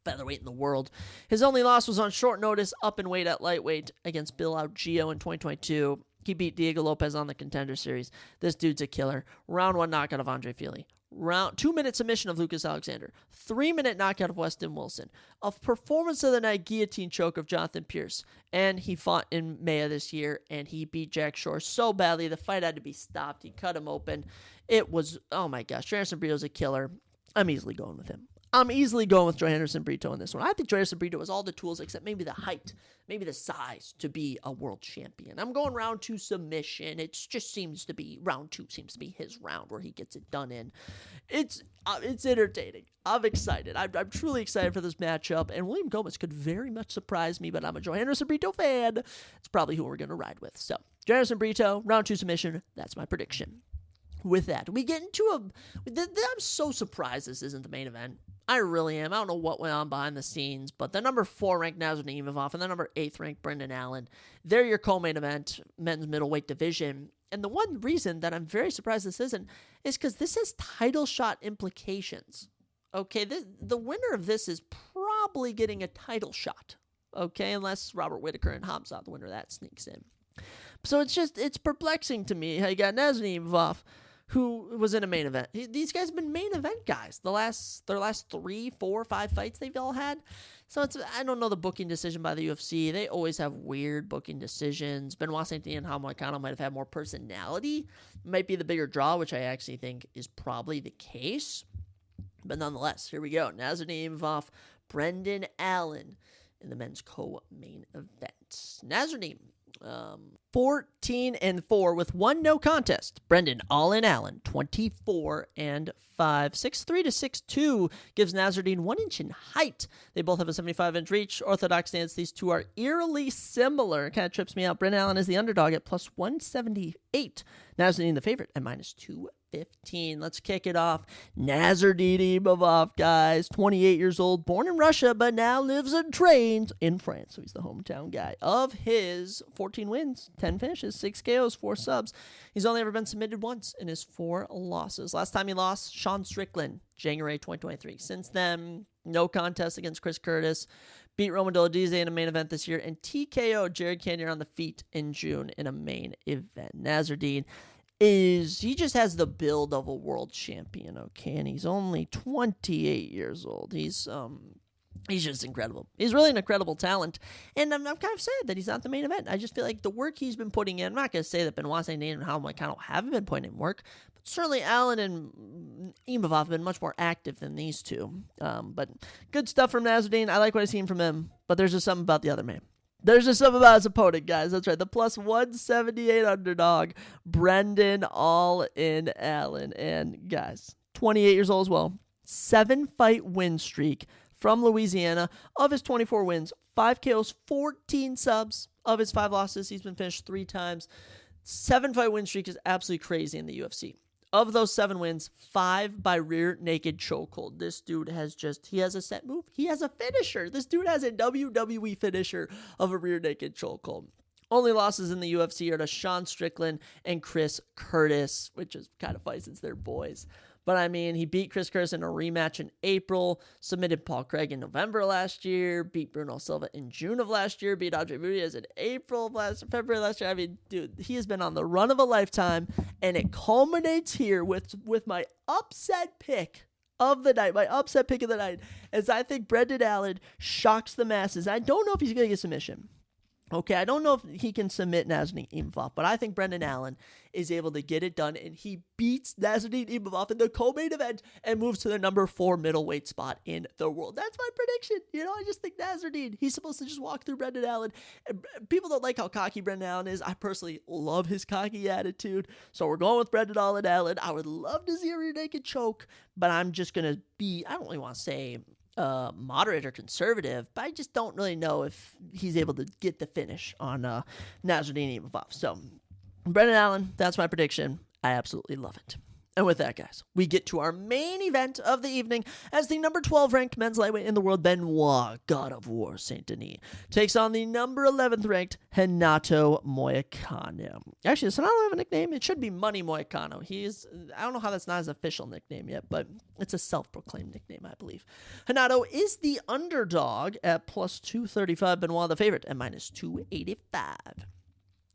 S1: featherweight in the world. His only loss was on short notice, up in weight at lightweight against Bill Augio in 2022. He beat Diego Lopez on the Contender Series. This dude's a killer. Round 1 knockout of Andre Fili. 2-minute submission of Lucas Alexander. 3-minute knockout of Weston Wilson. A performance of the night guillotine choke of Jonathan Pierce. And he fought in May of this year, and he beat Jack Shore so badly the fight had to be stopped. He cut him open. It was, oh my gosh, Joe Henderson Brito's a killer. I'm easily going with him. I'm easily going with Joe Henderson Brito in this one. I think Joe Henderson Brito has all the tools except maybe the height, maybe the size to be a world champion. I'm going round 2 submission. It just seems to be, round 2 seems to be his round where he gets it done in. It's entertaining. I'm excited. I'm truly excited for this matchup, and William Gomez could very much surprise me, but I'm a Joe Henderson Brito fan. It's probably who we're going to ride with. So, Joe Henderson Brito, round 2 submission. That's my prediction. with that, we get into I'm so surprised this isn't the main event. I really am. I don't know what went on behind the scenes, but the number 4 ranked Nasruddin Imavov and the number 8th ranked Brendan Allen, they're your co-main event, men's middleweight division. And the one reason that I'm very surprised this isn't is because this has title shot implications. Okay, the winner of this is probably getting a title shot. Okay, unless Robert Whittaker and Hamza, the winner of that, sneaks in. So it's perplexing to me how you got Nasruddin Imavov, who was in a main event. These guys have been main event guys. Their last 3, 4, 5 fights they've all had. So I don't know the booking decision by the UFC. They always have weird booking decisions. Benoit Saint-Denis and Moicano might have had more personality. Might be the bigger draw, which I actually think is probably the case. But nonetheless, here we go. Nasruddin Imavov, Brendan Allen in the men's co-main event. Nasruddin, 14-4 with 1 no contest. Brendan Allen 24-5. 6'3" to 6'2" gives Nasruddin 1 inch in height. They both have a 75-inch reach. Orthodox stance. These two are eerily similar. Kind of trips me out. Brendan Allen is the underdog at plus 178. Nasruddin the favorite at minus 215. Let's kick it off. Nasruddin Imavov, guys, 28 years old, born in Russia, but now lives and trains in France. So he's the hometown guy. Of his 14 wins, 10 finishes, 6 KOs, 4 subs. He's only ever been submitted once in his 4 losses. Last time he lost, Sean Strickland, January 2023. Since then, no contest against Chris Curtis. Beat Roman Dolidze in a main event this year, and TKO Jared Cannonier on the feet in June in a main event. Nasruddin he just has the build of a world champion, okay? And he's only 28 years old. He's just incredible. He's really an incredible talent. And I'm kind of sad that he's not the main event. I just feel like the work he's been putting in, I'm not going to say that Benoit Saint-Denis and Moicano haven't been putting in work, but certainly Allen and Imavov have been much more active than these two. But good stuff from Nasruddin. I like what I've seen from him, but there's just something about the other man. There's just something about his opponent, guys. That's right. The plus 178 underdog, Brendan Allen. And guys, 28 years old as well. 7-fight win streak from Louisiana. Of his 24 wins, 5 KOs, 14 subs. Of his 5 losses, he's been finished 3 times. 7-fight win streak is absolutely crazy in the UFC. Of those 7 wins, 5 by rear naked chokehold. This dude he has a set move. He has a finisher. This dude has a WWE finisher of a rear naked chokehold. Only losses in the UFC are to Sean Strickland and Chris Curtis, which is kind of funny since they're boys. But I mean, he beat Chris Curtis in a rematch in April, submitted Paul Craig in November last year, beat Bruno Silva in June of last year, beat Andre Muniz in February last year. I mean, dude, he has been on the run of a lifetime, and it culminates here with my upset pick of the night, as I think Brendan Allen shocks the masses. I don't know if he's going to get submission. Okay, I don't know if he can submit Nasruddin Imavov, but I think Brendan Allen is able to get it done, and he beats Nasruddin Imavov in the co-main event and moves to the number 4 middleweight spot in the world. That's my prediction. I just think Nasruddin, he's supposed to just walk through Brendan Allen. And people don't like how cocky Brendan Allen is. I personally love his cocky attitude, so we're going with Brendan Allen. I would love to see a rear naked choke, but I'm just going to I don't really want to say moderate or conservative, but I just don't really know if he's able to get the finish on Nasruddin Imavov. So, Brendan Allen, that's my prediction. I absolutely love it. And with that, guys, we get to our main event of the evening as the number 12 ranked men's lightweight in the world, Benoit, God of War, Saint-Denis, takes on the number 11th ranked Renato Moicano. Actually, does Renato have a nickname? It should be Money Moicano. I don't know how that's not his official nickname yet, but it's a self-proclaimed nickname, I believe. Renato is the underdog at plus 235. Benoit the favorite at minus 285.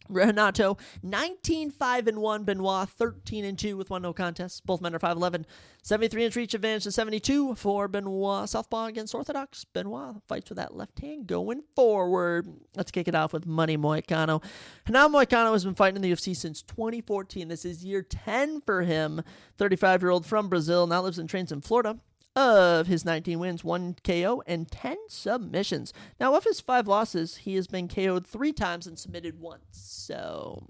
S1: Renato, 19-5-1. Benoit, 13-2 with 1 no contest. Both men are 5'11". 73-inch reach advantage to 72 for Benoit. Southpaw against Orthodox. Benoit fights with that left hand going forward. Let's kick it off with Money Moicano. Renato Moicano has been fighting in the UFC since 2014. This is year 10 for him. 35-year-old from Brazil, now lives and trains in Florida. Of his 19 wins, 1 KO and 10 submissions. Now, of his 5 losses, he has been KO'd 3 times and submitted once. So,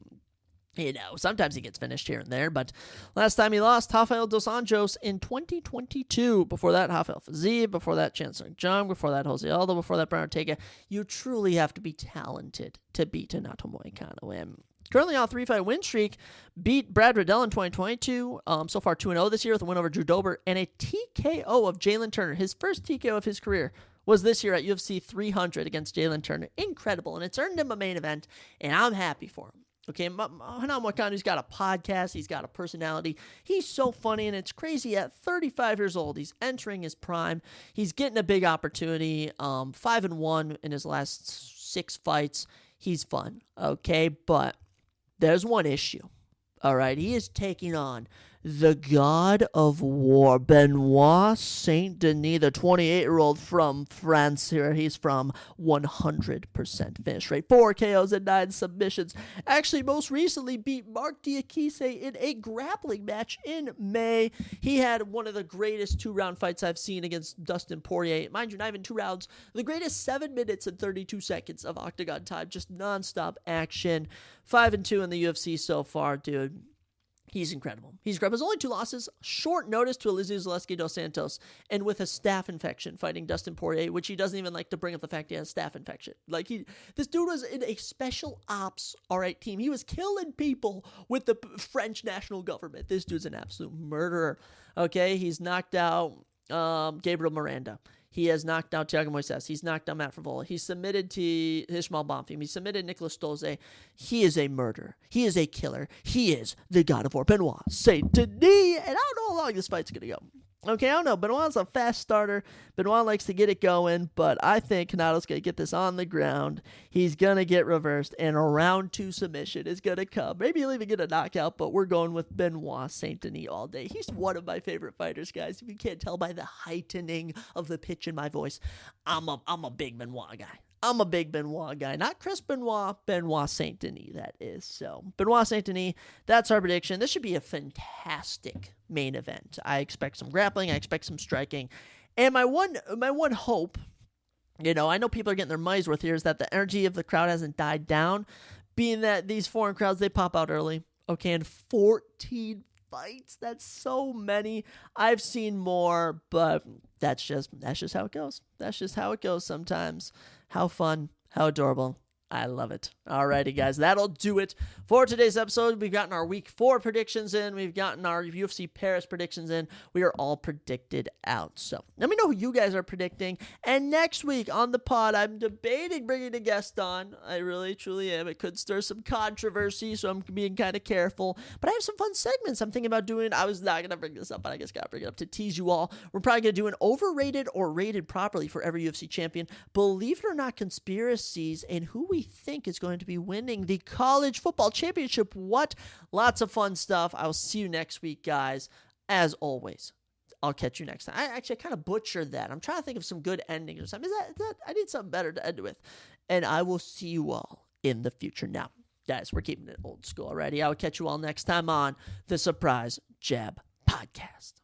S1: sometimes he gets finished here and there. But last time he lost, Rafael dos Anjos in 2022. Before that, Rafael Fiziev. Before that, Chancellor Jung. Before that, Jose Aldo. Before that, Brian Ortega. You truly have to be talented to beat Renato Moicano. And Currently on a 3-fight win streak, beat Brad Riddell in 2022. So far 2-0 this year with a win over Drew Dober and a TKO of Jalen Turner. His first TKO of his career was this year at UFC 300 against Jalen Turner. Incredible, and it's earned him a main event, and I'm happy for him. Okay, Hanan Moikanu's got a podcast. He's got a personality. He's so funny, and it's crazy. At 35 years old, he's entering his prime. He's getting a big opportunity. 5-1 in his last 6 fights. He's fun, okay? But there's one issue, all right? He is taking on the God of War, Benoit Saint-Denis, the 28-year-old from France here. He's from 100% finish rate, 4 KOs and 9 submissions. Actually, most recently beat Mark Diakise in a grappling match in May. He had one of the greatest 2-round fights I've seen against Dustin Poirier. Mind you, not even 2 rounds. The greatest 7 minutes and 32 seconds of octagon time. Just nonstop action. 5-2 in the UFC so far, dude. He's incredible. He's incredible. His only 2 losses, short notice to Elizeu Zaleski dos Santos, and with a staph infection fighting Dustin Poirier, which he doesn't even like to bring up the fact he has staph infection. This dude was in a special ops, team. He was killing people with the French national government. This dude's an absolute murderer. Okay, he's knocked out Gabriel Miranda. He has knocked out Thiago Moises. He's knocked out Matt Favola. He submitted to Ishmael Bonfim. He submitted Nicolas Stolze. He is a murderer. He is a killer. He is the God of War, Benoit Saint-Denis. And I don't know how long this fight's going to go. Okay, I don't know. Benoit's a fast starter. Benoit likes to get it going, but I think Canado's going to get this on the ground. He's going to get reversed, and a round 2 submission is going to come. Maybe he'll even get a knockout, but we're going with Benoit Saint-Denis all day. He's one of my favorite fighters, guys. If you can't tell by the heightening of the pitch in my voice, I'm a big Benoit guy. I'm a big Benoit guy. Not Chris Benoit, Benoit Saint-Denis, that is. So, Benoit Saint-Denis, that's our prediction. This should be a fantastic main event. I expect some grappling. I expect some striking. And my one hope, I know people are getting their money's worth here, is that the energy of the crowd hasn't died down, being that these foreign crowds, they pop out early. Okay, and 14 fights. That's so many. I've seen more, but that's just how it goes. That's just how it goes sometimes. How fun, how adorable. I love it. Alrighty, guys, that'll do it for today's episode. We've gotten our Week 4 predictions in. We've gotten our UFC Paris predictions in. We are all predicted out. So let me know who you guys are predicting. And next week on the pod, I'm debating bringing a guest on. I really, truly am. It could stir some controversy, so I'm being kind of careful. But I have some fun segments I'm thinking about doing. I was not going to bring this up, but I just got to bring it up to tease you all. We're probably going to do an overrated or rated properly for every UFC champion. Believe it or not, conspiracies and who we think is going to be winning the college football championship. What? Lots of fun stuff. I will see you next week, guys. As always, I'll catch you next time. I kind of butchered that. I'm trying to think of some good endings or something. Is that I need something better to end with. And I will see you all in the future. Now, guys, we're keeping it old school already. I will catch you all next time on the Surprise Jab Podcast.